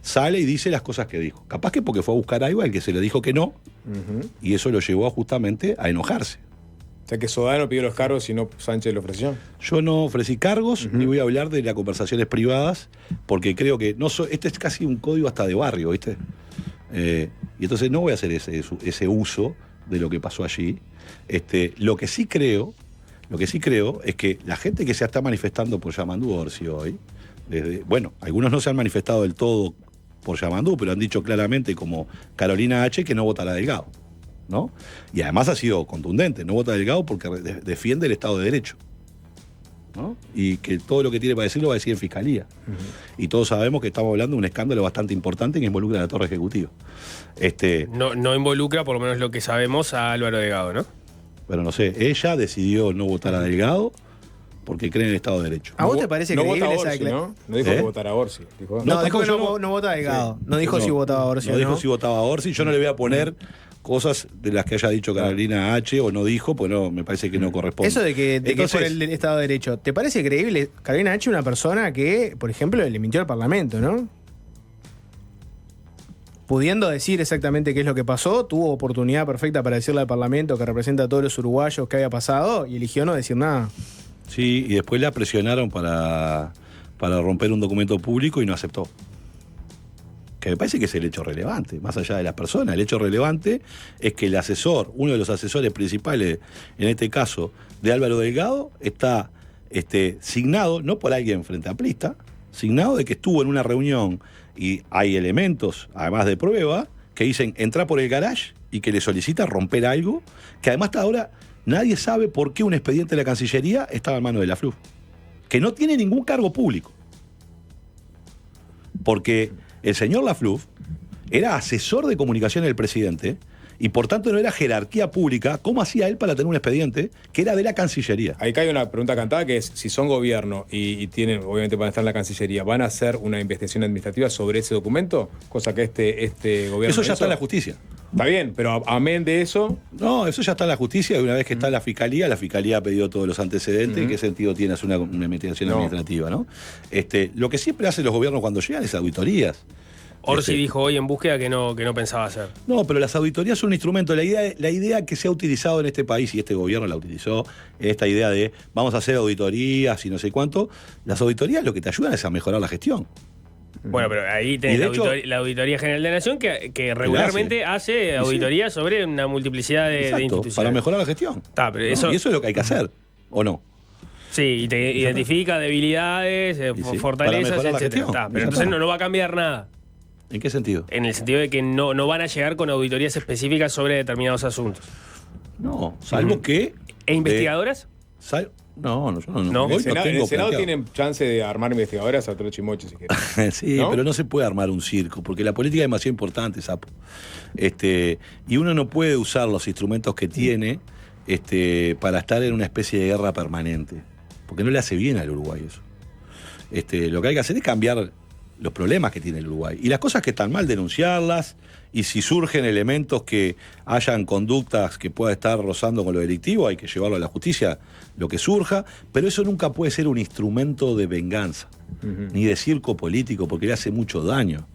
sale y dice las cosas que dijo? Capaz que porque fue a buscar algo al que se le dijo que no, y eso lo llevó justamente a enojarse. O sea que Sodano pidió los cargos y no Sánchez lo ofreció. Yo no ofrecí cargos, ni voy a hablar de las conversaciones privadas, porque creo que este es casi un código hasta de barrio, ¿viste? Y entonces no voy a hacer ese uso de lo que pasó allí. Lo que sí creo es que la gente que se está manifestando por Yamandu Orsi hoy, bueno, algunos no se han manifestado del todo por Yamandu, pero han dicho claramente, como Carolina H., que no votará Delgado, ¿no? Y además ha sido contundente, no vota Delgado porque defiende el Estado de Derecho, ¿no? Y que todo lo que tiene para decir lo va a decir en Fiscalía. Y todos sabemos que estamos hablando de un escándalo bastante importante que involucra a la Torre Ejecutiva. No involucra, por lo menos lo que sabemos, a Álvaro Delgado, ¿no? Pero no sé, ella decidió no votar a Delgado porque cree en el Estado de Derecho. ¿A vos te parece no creíble vota esa Orsi, declaración? ¿no? No dijo que votara a Orsi. Dijo, No, dijo que tampoco no vota a Delgado. Sí. No dijo si votaba a Orsi o no. no. Dijo si votaba a Orsi. Yo no le voy a poner cosas de las que haya dicho Carolina H. o no dijo, pues no, me parece que no corresponde. Eso de que Entonces, por el Estado de Derecho, ¿te parece creíble? Carolina H., una persona que, por ejemplo, le mintió al Parlamento, ¿no? Pudiendo decir exactamente qué es lo que pasó, tuvo oportunidad perfecta para decirle al Parlamento que representa a todos los uruguayos qué había pasado y eligió no decir nada. Sí, y después la presionaron para romper un documento público y no aceptó. Que me parece que es el hecho relevante, más allá de las personas. El hecho relevante es que el asesor, uno de los asesores principales, en este caso, de Álvaro Delgado, está signado, no por alguien frente amplista, signado de que estuvo en una reunión y hay elementos, además de prueba, que dicen entra por el garage y que le solicita romper algo, que además hasta ahora nadie sabe por qué un expediente de la Cancillería estaba en manos de la FLUF, que no tiene ningún cargo público. Porque el señor Lafluf era asesor de comunicación del presidente y por tanto no era jerarquía pública. ¿Cómo hacía él para tener un expediente que era de la Cancillería?Í cae una pregunta cantada que es, si son gobierno y tienen, obviamente van a estar en la Cancillería, ¿van a hacer una investigación administrativa sobre ese documento? Cosa que este gobierno... Eso ya está en la justicia. Está bien, pero amén de eso... No, eso ya está en la justicia y una vez que está en la Fiscalía ha pedido todos los antecedentes. ¿Y qué sentido tiene hacer una investigación administrativa, no? Lo que siempre hacen los gobiernos cuando llegan es auditorías. Orsi dijo hoy en búsqueda que no pensaba hacer. No, pero las auditorías son un instrumento. La idea que se ha utilizado en este país, y este gobierno la utilizó, esta idea de vamos a hacer auditorías y no sé cuánto, las auditorías lo que te ayudan es a mejorar la gestión. Bueno, pero ahí tenés la Auditoría General de la Nación que regularmente hace auditorías sobre una multiplicidad de instituciones. Para mejorar la gestión. Pero ¿no? Y eso es lo que hay que hacer, ¿o no? Sí, y te identifica debilidades, sí, fortalezas, para mejorar la etc. gestión. Pero entonces no va a cambiar nada. ¿En qué sentido? En el sentido de que no van a llegar con auditorías específicas sobre determinados asuntos. No, salvo que... ¿E investigadoras? No, yo no. No. Hoy En el Senado tengo planteado. tienen chance de armar investigadoras a otro chimoche si quieren. Sí, ¿No? pero no se puede armar un circo, porque la política es demasiado importante, Sapo. Y uno no puede usar los instrumentos que tiene para estar en una especie de guerra permanente, porque no le hace bien al Uruguay eso. Lo que hay que hacer es cambiar los problemas que tiene el Uruguay. Y las cosas que están mal, denunciarlas, y si surgen elementos que hayan conductas que pueda estar rozando con lo delictivo, hay que llevarlo a la justicia, lo que surja, pero eso nunca puede ser un instrumento de venganza, ni de circo político, porque le hace mucho daño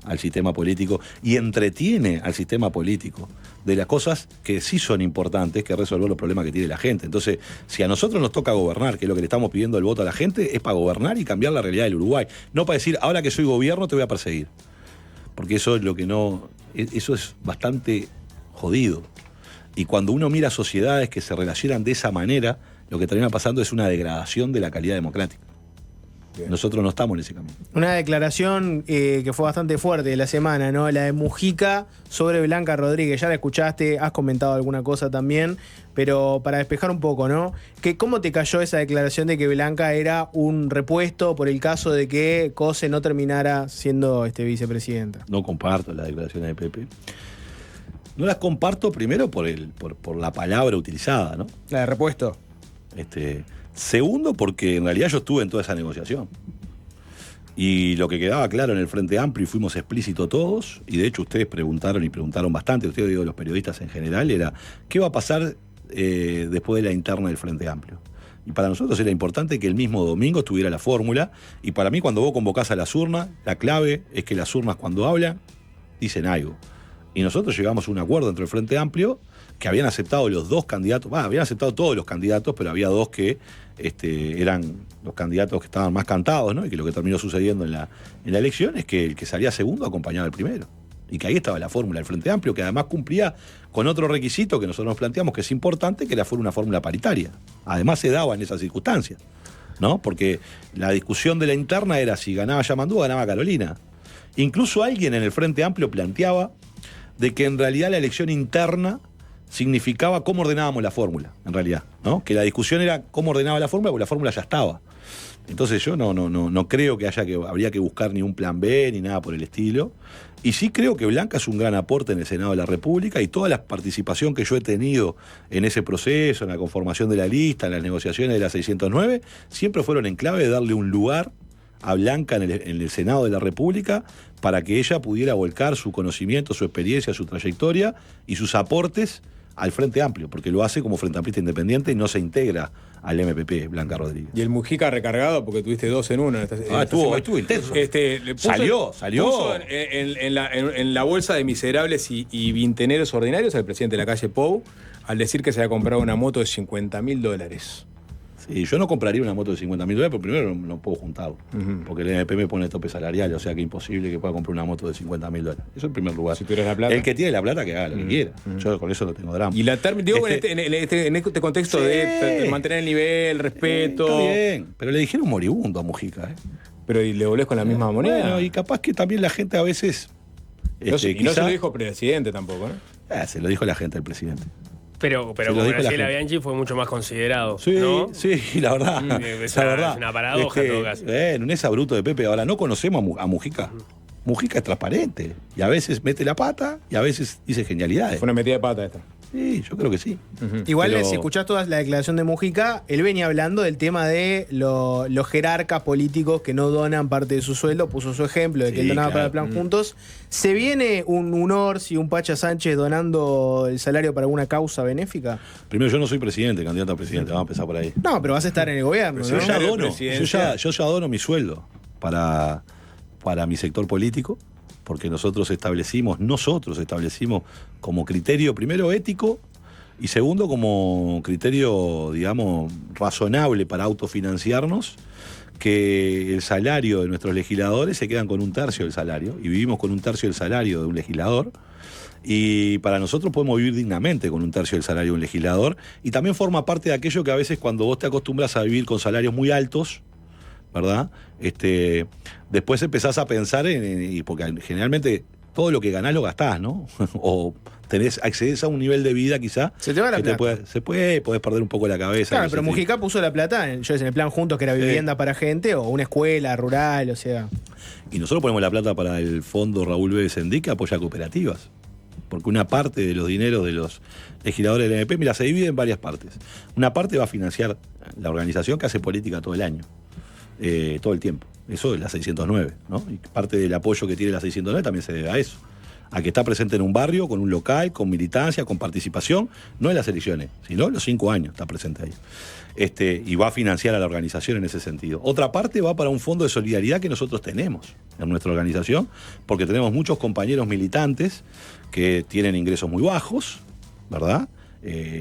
al sistema político y entretiene al sistema político de las cosas que sí son importantes, que resolver los problemas que tiene la gente. Entonces, si a nosotros nos toca gobernar, que es lo que le estamos pidiendo el voto a la gente, es para gobernar y cambiar la realidad del Uruguay. No para decir, ahora que soy gobierno te voy a perseguir. Porque eso es lo que no... Eso es bastante jodido. Y cuando uno mira sociedades que se relacionan de esa manera, lo que termina pasando es una degradación de la calidad democrática. Bien. Nosotros no estamos en ese camino. Una declaración que fue bastante fuerte de la semana, ¿no? La de Mujica sobre Blanca Rodríguez. Ya la escuchaste, has comentado alguna cosa también, pero para despejar un poco, ¿no? ¿Cómo te cayó esa declaración de que Blanca era un repuesto por el caso de que Cose no terminara siendo vicepresidenta? No comparto las declaraciones de Pepe. No las comparto primero por la palabra utilizada, ¿no? La de repuesto. Segundo, porque en realidad yo estuve en toda esa negociación. Y lo que quedaba claro en el Frente Amplio, y fuimos explícitos todos, y de hecho ustedes preguntaron bastante, ustedes digo los periodistas en general, era ¿qué va a pasar después de la interna del Frente Amplio? Y para nosotros era importante que el mismo domingo estuviera la fórmula, y para mí cuando vos convocás a las urnas, la clave es que las urnas cuando hablan, dicen algo. Y nosotros llegamos a un acuerdo entre el Frente Amplio, que habían aceptado los dos candidatos, habían aceptado todos los candidatos, pero había dos que eran los candidatos que estaban más cantados, ¿no? Y que lo que terminó sucediendo en la elección es que el que salía segundo acompañaba al primero. Y que ahí estaba la fórmula del Frente Amplio, que además cumplía con otro requisito que nosotros nos planteamos que es importante, que fuera una fórmula paritaria. Además se daba en esas circunstancias, ¿no? Porque la discusión de la interna era si ganaba Yamandú o ganaba Carolina. Incluso alguien en el Frente Amplio planteaba de que en realidad la elección interna significaba cómo ordenábamos la fórmula, en realidad, ¿no? Que la discusión era cómo ordenaba la fórmula, porque la fórmula ya estaba. Entonces yo no creo que habría que buscar ni un plan B ni nada por el estilo. Y sí creo que Blanca es un gran aporte en el Senado de la República, y toda la participación que yo he tenido en ese proceso, en la conformación de la lista, en las negociaciones de la 609, siempre fueron en clave de darle un lugar a Blanca en el Senado de la República para que ella pudiera volcar su conocimiento, su experiencia, su trayectoria y sus aportes al Frente Amplio, porque lo hace como Frente Amplista Independiente y no se integra al MPP, Blanca Rodríguez. Y el Mujica recargado, porque tuviste dos en uno. Estuvo intenso. Salió. Puso en la bolsa de miserables y vinteneros ordinarios al presidente de la calle Pou, al decir que se había comprado una moto de $50.000. Sí, yo no compraría una moto de $50.000, pero primero no puedo juntarlo. Porque el MP me pone tope salarial, o sea que es imposible que pueda comprar una moto de $50.000. Eso en primer lugar. Si tuvieras la plata. El que tiene la plata que haga lo que quiera. Yo con eso no tengo drama. Y digo, en este contexto Sí. de mantener el nivel, respeto. Está bien, pero le dijeron moribundo a Mujica. Pero ¿y le volvés con la misma moneda? Bueno, y capaz que también la gente a veces... y no se lo dijo el presidente tampoco, ¿no? Se lo dijo la gente al presidente. Pero como Graciela Bianchi fue mucho más considerado, sí, ¿no? Sí, la verdad. Es una paradoja en todo caso. En un exabruto de Pepe. Ahora, no conocemos a Mujica. Mujica es transparente. Y a veces mete la pata y a veces dice genialidades. Fue una metida de pata esta. Sí, yo creo que sí. Igual, si escuchás toda la declaración de Mujica, él venía hablando del tema de los jerarcas políticos que no donan parte de su sueldo. Puso su ejemplo de que él donaba para el plan Juntos. ¿Se viene un Orsi, un Pacha Sánchez donando el salario para alguna causa benéfica? Primero, yo no soy presidente, candidato a presidente. Vamos a empezar por ahí. No, pero vas a estar en el gobierno, ¿no? Yo ya dono mi sueldo para mi sector político, porque nosotros establecimos como criterio, primero ético, y segundo como criterio, digamos, razonable para autofinanciarnos, que el salario de nuestros legisladores se quedan con 1/3 del salario, y vivimos con 1/3 del salario de un legislador, Y para nosotros podemos vivir dignamente con 1/3 del salario de un legislador. Y también forma parte de aquello que a veces cuando vos te acostumbras a vivir con salarios muy altos, ¿verdad? Después empezás a pensar porque generalmente todo lo que ganás lo gastás, ¿no? O accedes a un nivel de vida quizá. Se te va la plata. Podés perder un poco la cabeza. Claro, pero Mujica puso la plata en el plan Juntos, que era vivienda para gente, o una escuela rural, o sea. Y nosotros ponemos la plata para el fondo Raúl B. Sendí, que apoya cooperativas. Porque una parte de los dineros de los legisladores del MP, mira, se divide en varias partes. Una parte va a financiar la organización que hace política todo el año, todo el tiempo. Eso es la 609, ¿no? Y parte del apoyo que tiene la 609 también se debe a eso. A que está presente en un barrio, con un local, con militancia, con participación, no en las elecciones, sino en los 5 años está presente ahí. Y va a financiar a la organización en ese sentido. Otra parte va para un fondo de solidaridad que nosotros tenemos en nuestra organización, porque tenemos muchos compañeros militantes que tienen ingresos muy bajos, ¿verdad?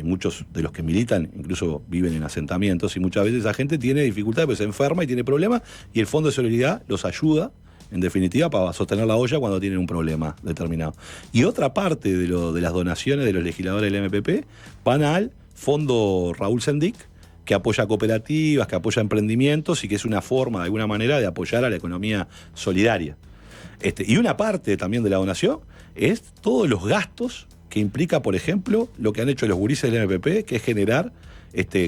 Muchos de los que militan incluso viven en asentamientos y muchas veces esa gente tiene dificultades, pues se enferma y tiene problemas, y el fondo de solidaridad los ayuda, en definitiva, para sostener la olla cuando tienen un problema determinado. Y otra parte de las donaciones de los legisladores del MPP van al fondo Raúl Sendic, que apoya cooperativas, que apoya emprendimientos y que es una forma, de alguna manera, de apoyar a la economía solidaria. Y una parte también de la donación es todos los gastos que implica, por ejemplo, lo que han hecho los gurises del MPP, que es generar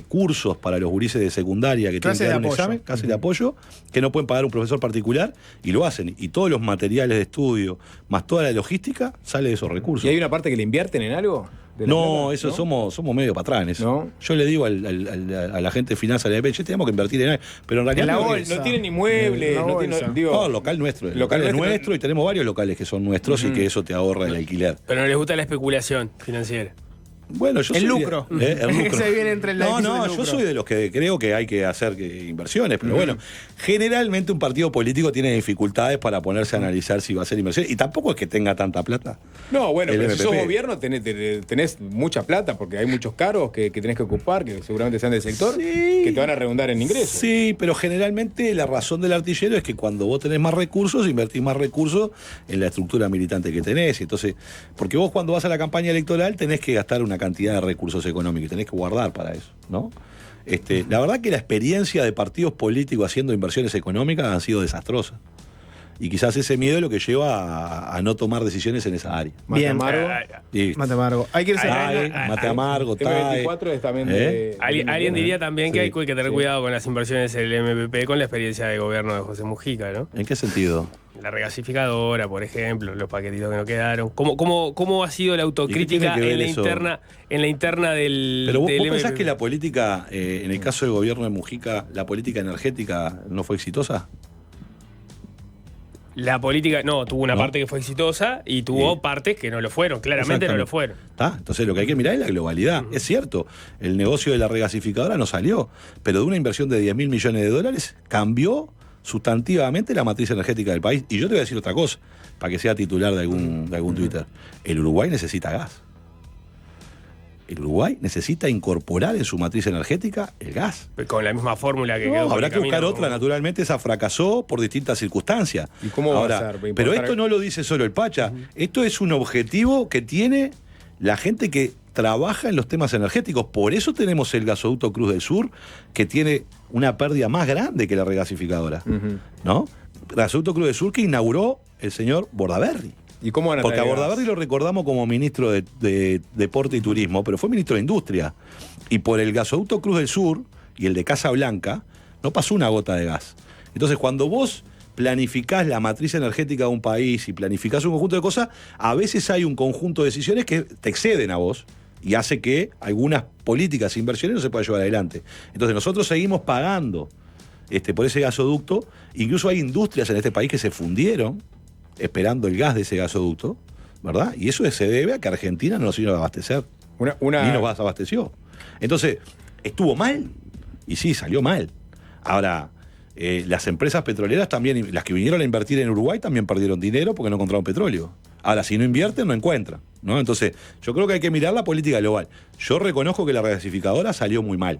cursos para los gurises de secundaria que tienen que dar un examen, clases de apoyo, que no pueden pagar un profesor particular, y lo hacen. Y todos los materiales de estudio, más toda la logística, sale de esos recursos. ¿Y hay una parte que le invierten en algo? No, plata, eso ¿no? Somos medio para atrás en eso. ¿No? Yo le digo a la gente de finanzas de la EPE, tenemos que invertir en algo. Pero en realidad no tienen inmuebles, no, local nuestro. El local es nuestro y tenemos varios locales que son nuestros y que eso te ahorra el alquiler. Pero no les gusta la especulación financiera. Bueno, yo el lucro. El lucro. Se viene entre el yo soy de los que creo que hay que hacer inversiones, pero bueno, generalmente un partido político tiene dificultades para ponerse a analizar si va a hacer inversiones, y tampoco es que tenga tanta plata. No, bueno, pero si sos gobierno tenés mucha plata, porque hay muchos cargos que tenés que ocupar, que seguramente sean del sector, que te van a redundar en ingresos. Sí, pero generalmente la razón del artillero es que cuando vos tenés más recursos, invertís más recursos en la estructura militante que tenés. Entonces, porque vos cuando vas a la campaña electoral tenés que gastar una cantidad de recursos económicos, tenés que guardar para eso, ¿no? La verdad que la experiencia de partidos políticos haciendo inversiones económicas ha sido desastrosa. Y quizás ese miedo es lo que lleva a no tomar decisiones en esa área. Bien, Mate amargo. Hay que irse Mate amargo, M24 es también Alguien diría también que hay que tener cuidado con las inversiones del MPP con la experiencia de gobierno de José Mujica, ¿no? ¿En qué sentido? La regasificadora, por ejemplo, los paquetitos que no quedaron. ¿Cómo ha sido la autocrítica en la interna del Pero vos del pensás MPP? que la política, en el caso del gobierno de Mujica, la política energética no fue exitosa? La política, tuvo una parte que fue exitosa y tuvo partes que no lo fueron, claramente no lo fueron. Entonces lo que hay que mirar es la globalidad. Es cierto, el negocio de la regasificadora no salió, pero de una inversión de 10.000 millones de dólares cambió sustantivamente la matriz energética del país. Y yo te voy a decir otra cosa, para que sea titular de algún Twitter. El Uruguay necesita gas. El Uruguay necesita incorporar en su matriz energética el gas. Con la misma fórmula que quedó. Habrá que buscar otra, naturalmente esa fracasó por distintas circunstancias. ¿Y cómo va a ser? Pero esto no lo dice solo el Pacha, esto es un objetivo que tiene la gente que trabaja en los temas energéticos. Por eso tenemos el gasoducto Cruz del Sur, que tiene una pérdida más grande que la regasificadora, ¿no? Gasoducto Cruz del Sur que inauguró el señor Bordaberry. ¿Y cómo van a Porque a Bordaberry lo recordamos como ministro de Deporte y Turismo, pero fue ministro de Industria. Y por el gasoducto Cruz del Sur y el de Casa Blanca, no pasó una gota de gas. Entonces, cuando vos planificás la matriz energética de un país y planificás un conjunto de cosas, a veces hay un conjunto de decisiones que te exceden a vos y hace que algunas políticas e inversiones no se puedan llevar adelante. Entonces, nosotros seguimos pagando por ese gasoducto. Incluso hay industrias en este país que se fundieron esperando el gas de ese gasoducto, ¿verdad? Y eso se debe a que Argentina no nos iba a abastecer. Ni nos abasteció. Entonces, ¿estuvo mal? Y sí, salió mal. Ahora, las empresas petroleras también, las que vinieron a invertir en Uruguay, también perdieron dinero porque no encontraron petróleo. Ahora, si no invierten, no encuentran, ¿no? Entonces, yo creo que hay que mirar la política global. Yo reconozco que la regasificadora salió muy mal.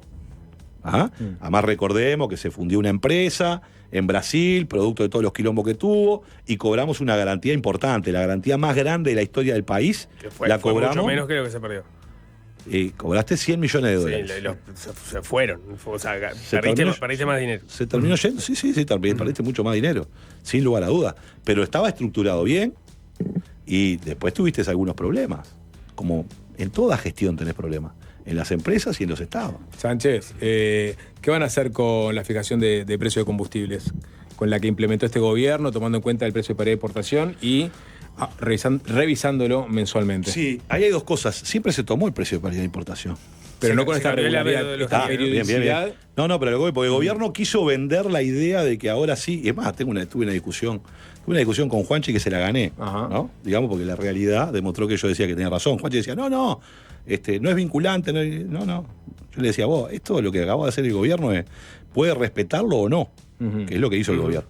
Además, recordemos que se fundió una empresa, en Brasil, producto de todos los quilombos que tuvo, y cobramos una garantía importante, la garantía más grande de la historia del país. Que fue cobramos. mucho menos que lo que se perdió. Cobraste $100 millones. Sí, se fueron. O sea, perdiste más dinero. Se terminó yendo, sí, perdiste mucho más dinero, sin lugar a dudas. Pero estaba estructurado bien y después tuviste algunos problemas. Como en toda gestión tenés problemas, en las empresas y en los estados. Sánchez, ¿qué van a hacer con la fijación de precio de combustibles? Con la que implementó este gobierno, tomando en cuenta el precio de paridad de importación y revisándolo mensualmente. Sí, ahí hay dos cosas. Siempre se tomó el precio de paridad de importación. Pero Sí, no con se esta cambió la regularidad, periodicidad. Bien. No, pero porque el gobierno quiso vender la idea de que ahora sí. Y es más, tuve una discusión con Juanchi que se la gané, Ajá. ¿no? Digamos, porque la realidad demostró que yo decía que tenía razón. Juanchi decía, no es vinculante, no. Yo le decía, vos, esto lo que acaba de hacer el gobierno es, ¿puede respetarlo o no? Que es lo que hizo el gobierno.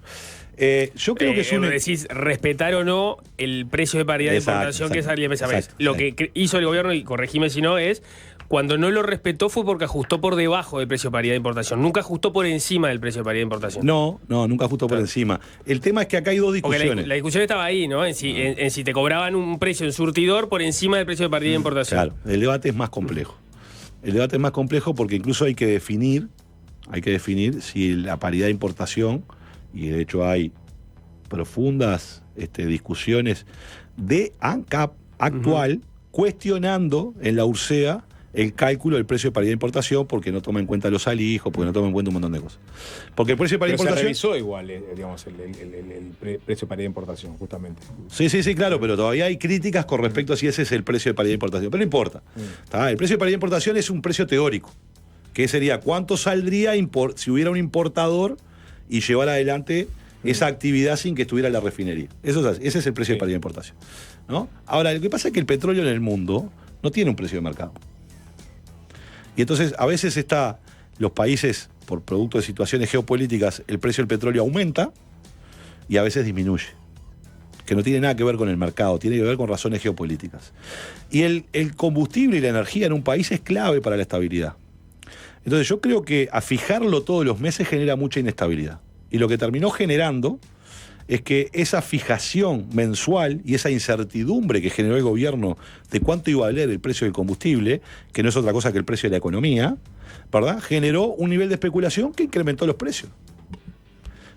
Yo creo que es decís respetar o no el precio de paridad de importación que salía mes a mes. Lo que hizo el gobierno, y corregime si no, es cuando no lo respetó fue porque ajustó por debajo del precio de paridad de importación. Nunca ajustó por encima del precio de paridad de importación. No, nunca ajustó por encima. El tema es que acá hay dos discusiones. Porque la discusión estaba ahí, ¿no? En si te cobraban un precio en surtidor por encima del precio de paridad de importación. Claro, el debate es más complejo. El debate es más complejo porque incluso hay que definir si la paridad de importación, y de hecho hay profundas discusiones de ANCAP actual, cuestionando en la URSEA el cálculo del precio de paridad de importación porque no toma en cuenta los alijos, porque no toma en cuenta un montón de cosas. Porque el precio de paridad de importación... se revisó igual, digamos, el precio de paridad de importación, justamente. Sí, claro, pero todavía hay críticas con respecto a si ese es el precio de paridad de importación. Pero no importa. El precio de paridad de importación es un precio teórico, que sería cuánto saldría si hubiera un importador y llevar adelante esa actividad sin que estuviera la refinería. Ese es el precio de paridad de importación, ¿no? Ahora, lo que pasa es que el petróleo en el mundo no tiene un precio de mercado. Y entonces, a veces los países, por producto de situaciones geopolíticas, el precio del petróleo aumenta y a veces disminuye. Que no tiene nada que ver con el mercado, tiene que ver con razones geopolíticas. Y el combustible y la energía en un país es clave para la estabilidad. Entonces, yo creo que a fijarlo todos los meses genera mucha inestabilidad. Y lo que terminó generando es que esa fijación mensual y esa incertidumbre que generó el gobierno de cuánto iba a valer el precio del combustible, que no es otra cosa que el precio de la economía, ¿verdad?, generó un nivel de especulación que incrementó los precios.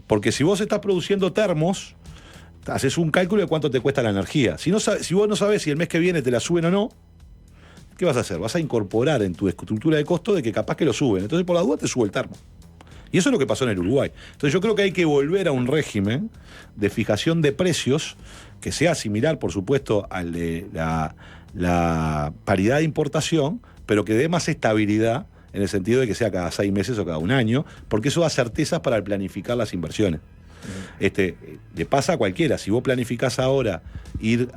Porque si vos estás produciendo termos, haces un cálculo de cuánto te cuesta la energía. Si vos no sabés si el mes que viene te la suben o no, ¿qué vas a hacer? Vas a incorporar en tu estructura de costo de que capaz que lo suben. Entonces, por la duda, te sube el termo. Y eso es lo que pasó en el Uruguay. Entonces yo creo que hay que volver a un régimen de fijación de precios que sea similar, por supuesto, al de la paridad de importación, pero que dé más estabilidad en el sentido de que sea cada 6 meses o cada un año, porque eso da certezas para planificar las inversiones. Le pasa a cualquiera. Si vos planificás ahora ir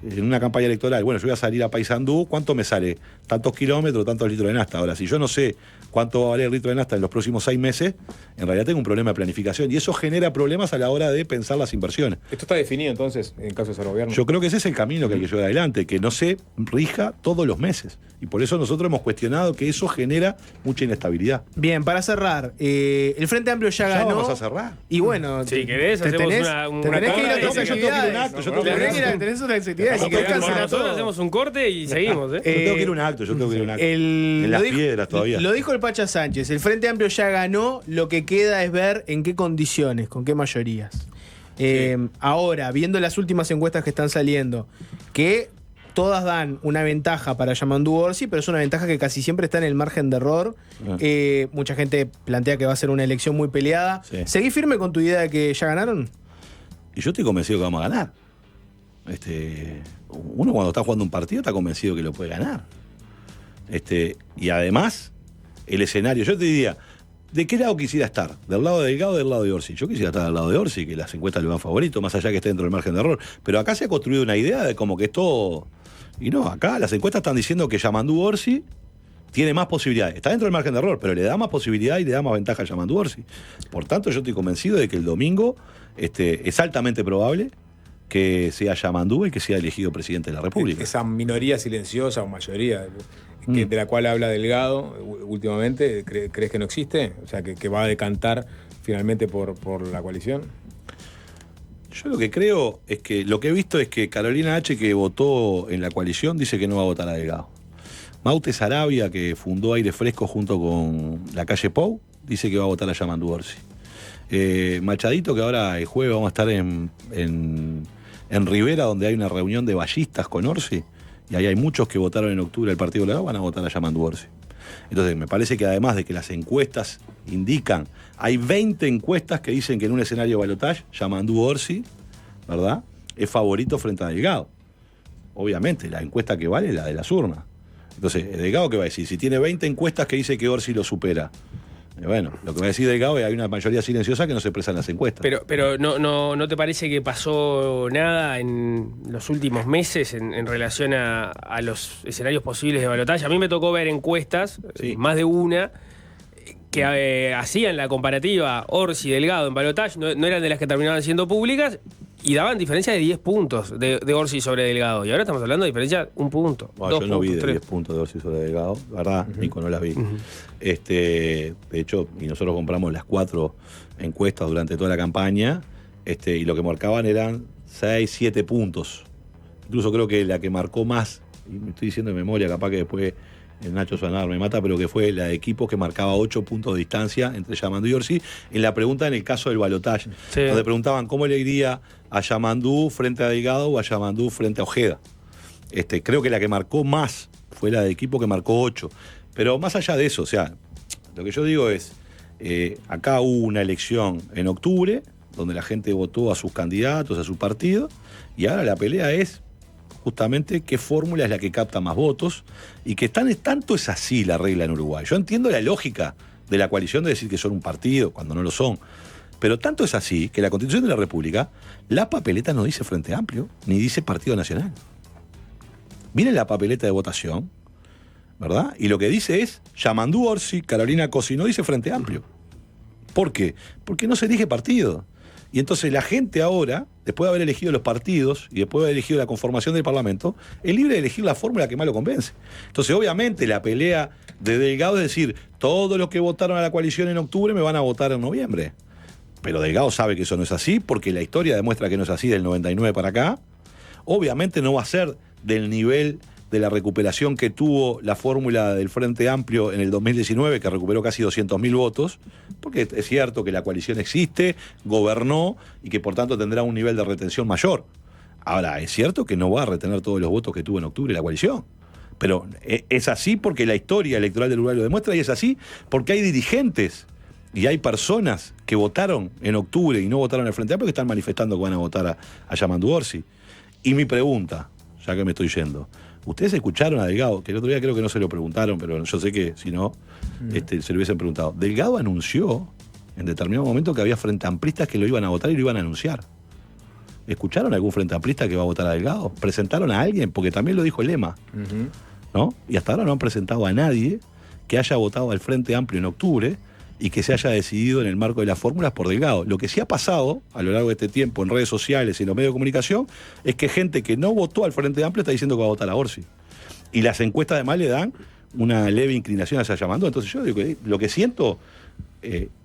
en una campaña electoral, bueno, yo voy a salir a Paysandú, ¿cuánto me sale? Tantos kilómetros, tantos litros de nafta. Ahora, si yo no sé cuánto va a valer el litro de nafta en los próximos 6 meses, en realidad tengo un problema de planificación y eso genera problemas a la hora de pensar las inversiones. ¿Esto está definido entonces en caso de ser gobierno? Yo creo que ese es el camino que hay que llevar adelante, que no se rija todos los meses. Y por eso nosotros hemos cuestionado que eso genera mucha inestabilidad. Bien, para cerrar, el Frente Amplio ya ganó. Vamos a cerrar. Y bueno, si querés, hacemos una tenés que ir a corte. otras actividades. Tenés otras actividades. Si querés cancelar Nosotros todo. hacemos un corte y seguimos. Yo tengo que ir a un acto, en las piedras todavía. Lo dijo el Pacha Sánchez, el Frente Amplio ya ganó, lo que queda es ver en qué condiciones, con qué mayorías. Ahora, viendo las últimas encuestas que están saliendo, que todas dan una ventaja para Yamandú Orsi, pero es una ventaja que casi siempre está en el margen de error. Mucha gente plantea que va a ser una elección muy peleada. Sí. ¿Seguís firme con tu idea de que ya ganaron? Y yo estoy convencido que vamos a ganar. Uno cuando está jugando un partido está convencido que lo puede ganar. Y además, el escenario, yo te diría, ¿de qué lado quisiera estar? ¿Del lado de Delgado o del lado de Orsi? Yo quisiera estar del lado de Orsi, que las encuestas le van favorito, más allá que esté dentro del margen de error. Pero acá se ha construido una idea de como que es todo... Y no, acá las encuestas están diciendo que Yamandú Orsi tiene más posibilidades. Está dentro del margen de error, pero le da más posibilidad y le da más ventaja a Yamandú Orsi. Por tanto, yo estoy convencido de que el domingo es altamente probable que sea Yamandú el que sea elegido presidente de la República. Esa minoría silenciosa o mayoría de la cual habla Delgado últimamente, ¿crees que no existe? O sea, que va a decantar finalmente por la coalición? Yo lo que creo es que, lo que he visto es que Carolina H., que votó en la coalición, dice que no va a votar a Delgado. Maute Sarabia, que fundó Aire Fresco junto con la calle Pou, dice que va a votar a Yamandu Orsi. Machadito, que ahora el jueves vamos a estar en Rivera, donde hay una reunión de ballistas con Orsi, y ahí hay muchos que votaron en octubre el Partido Colorado, van a votar a Yamandu Orsi. Entonces, me parece que además de que las encuestas indican, hay 20 encuestas que dicen que en un escenario balotaje, Yamandu Orsi, ¿verdad?, es favorito frente a Delgado. Obviamente, la encuesta que vale es la de las urnas. Entonces, Delgado, ¿qué va a decir? Si tiene 20 encuestas que dice que Orsi lo supera. Bueno, lo que va a decir Delgado es que hay una mayoría silenciosa que no se expresa en las encuestas. Pero ¿no te parece que pasó nada en los últimos meses en relación a los escenarios posibles de balotaje? A mí me tocó ver encuestas, Sí. más de una, que hacían la comparativa Orsi-Delgado en balotaje, no eran de las que terminaban siendo públicas, y daban diferencia de 10 puntos de Orsi sobre Delgado. Y ahora estamos hablando de diferencia de 1 punto. Bueno, 2 yo no vi puntos, de 3. 10 puntos de Orsi sobre Delgado, la verdad, Nico, no las vi. De hecho, y nosotros compramos las 4 encuestas durante toda la campaña, y lo que marcaban eran 6, 7 puntos. Incluso creo que la que marcó más, y me estoy diciendo de memoria, capaz que después el Nacho Sonar me mata, pero que fue la de equipos que marcaba 8 puntos de distancia entre Yamandu y Orsi, en la pregunta en el caso del balotaje, Sí. donde preguntaban cómo le iría a Yamandu frente a Delgado o a Yamandu frente a Ojeda. Creo que la que marcó más fue la de equipo, que marcó 8. Pero más allá de eso, o sea, lo que yo digo es, acá hubo una elección en octubre, donde la gente votó a sus candidatos, a su partido, y ahora la pelea es justamente qué fórmula es la que capta más votos, y que tanto es así la regla en Uruguay. Yo entiendo la lógica de la coalición de decir que son un partido, cuando no lo son, pero tanto es así que la Constitución de la República, la papeleta no dice Frente Amplio, ni dice Partido Nacional. Miren la papeleta de votación, ¿verdad? Y lo que dice es Yamandu Orsi, Carolina Cossi, no dice Frente Amplio. ¿Por qué? Porque no se elige partido. Y entonces la gente ahora, después de haber elegido los partidos y después de haber elegido la conformación del Parlamento, es libre de elegir la fórmula que más lo convence. Entonces, obviamente, la pelea de Delgado es decir, todos los que votaron a la coalición en octubre me van a votar en noviembre. Pero Delgado sabe que eso no es así, porque la historia demuestra que no es así del 99 para acá. Obviamente no va a ser del nivel de la recuperación que tuvo la fórmula del Frente Amplio en el 2019, que recuperó casi 200.000 votos, porque es cierto que la coalición existe, gobernó y que por tanto tendrá un nivel de retención mayor. Ahora, es cierto que no va a retener todos los votos que tuvo en octubre la coalición, pero es así porque la historia electoral del Uruguay lo demuestra, y es así porque hay dirigentes y hay personas que votaron en octubre y no votaron en el Frente Amplio que están manifestando que van a votar a Yamandu Orsi. Y mi pregunta, ya que me estoy yendo, ¿ustedes escucharon a Delgado? Que el otro día creo que no se lo preguntaron, pero yo sé que si no, se lo hubiesen preguntado. Delgado anunció en determinado momento que había frente amplistas que lo iban a votar y lo iban a anunciar. ¿Escucharon a algún frente amplista que va a votar a Delgado? ¿Presentaron a alguien? Porque también lo dijo Lema, ¿no? Y hasta ahora no han presentado a nadie que haya votado al Frente Amplio en octubre y que se haya decidido en el marco de las fórmulas por Delgado. Lo que sí ha pasado a lo largo de este tiempo en redes sociales y en los medios de comunicación es que gente que no votó al Frente Amplio está diciendo que va a votar a Orsi. Y las encuestas además le dan una leve inclinación hacia Yamandu. Entonces yo digo que lo que siento,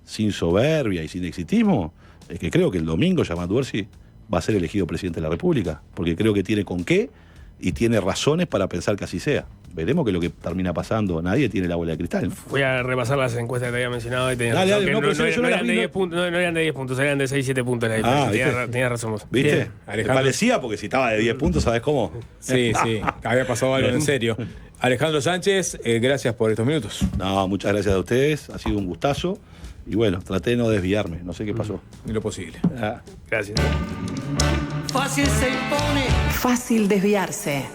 sin soberbia y sin exitismo, es que creo que el domingo Yamandu Orsi va a ser elegido presidente de la República, porque creo que tiene con qué y tiene razones para pensar que así sea. Veremos qué es lo que termina pasando. Nadie tiene la bola de cristal. Voy a repasar las encuestas que te había mencionado y tenías Dale, razón, dale, que no, pero yo no las eran vi, de no. 10 puntos, no eran de 10 puntos, eran de 6, 7 puntos la diferencia. ¿viste? Tenías razón vos. ¿Viste? Bien, Me Alejandro. parecía, porque si estaba de 10 puntos, ¿sabes cómo? Sí, sí, había pasado algo en serio. Alejandro Sánchez, gracias por estos minutos. No, muchas gracias a ustedes. Ha sido un gustazo. Y bueno, traté de no desviarme. No sé qué pasó. En lo posible. Ah. Gracias. Fácil se impone. Fácil desviarse.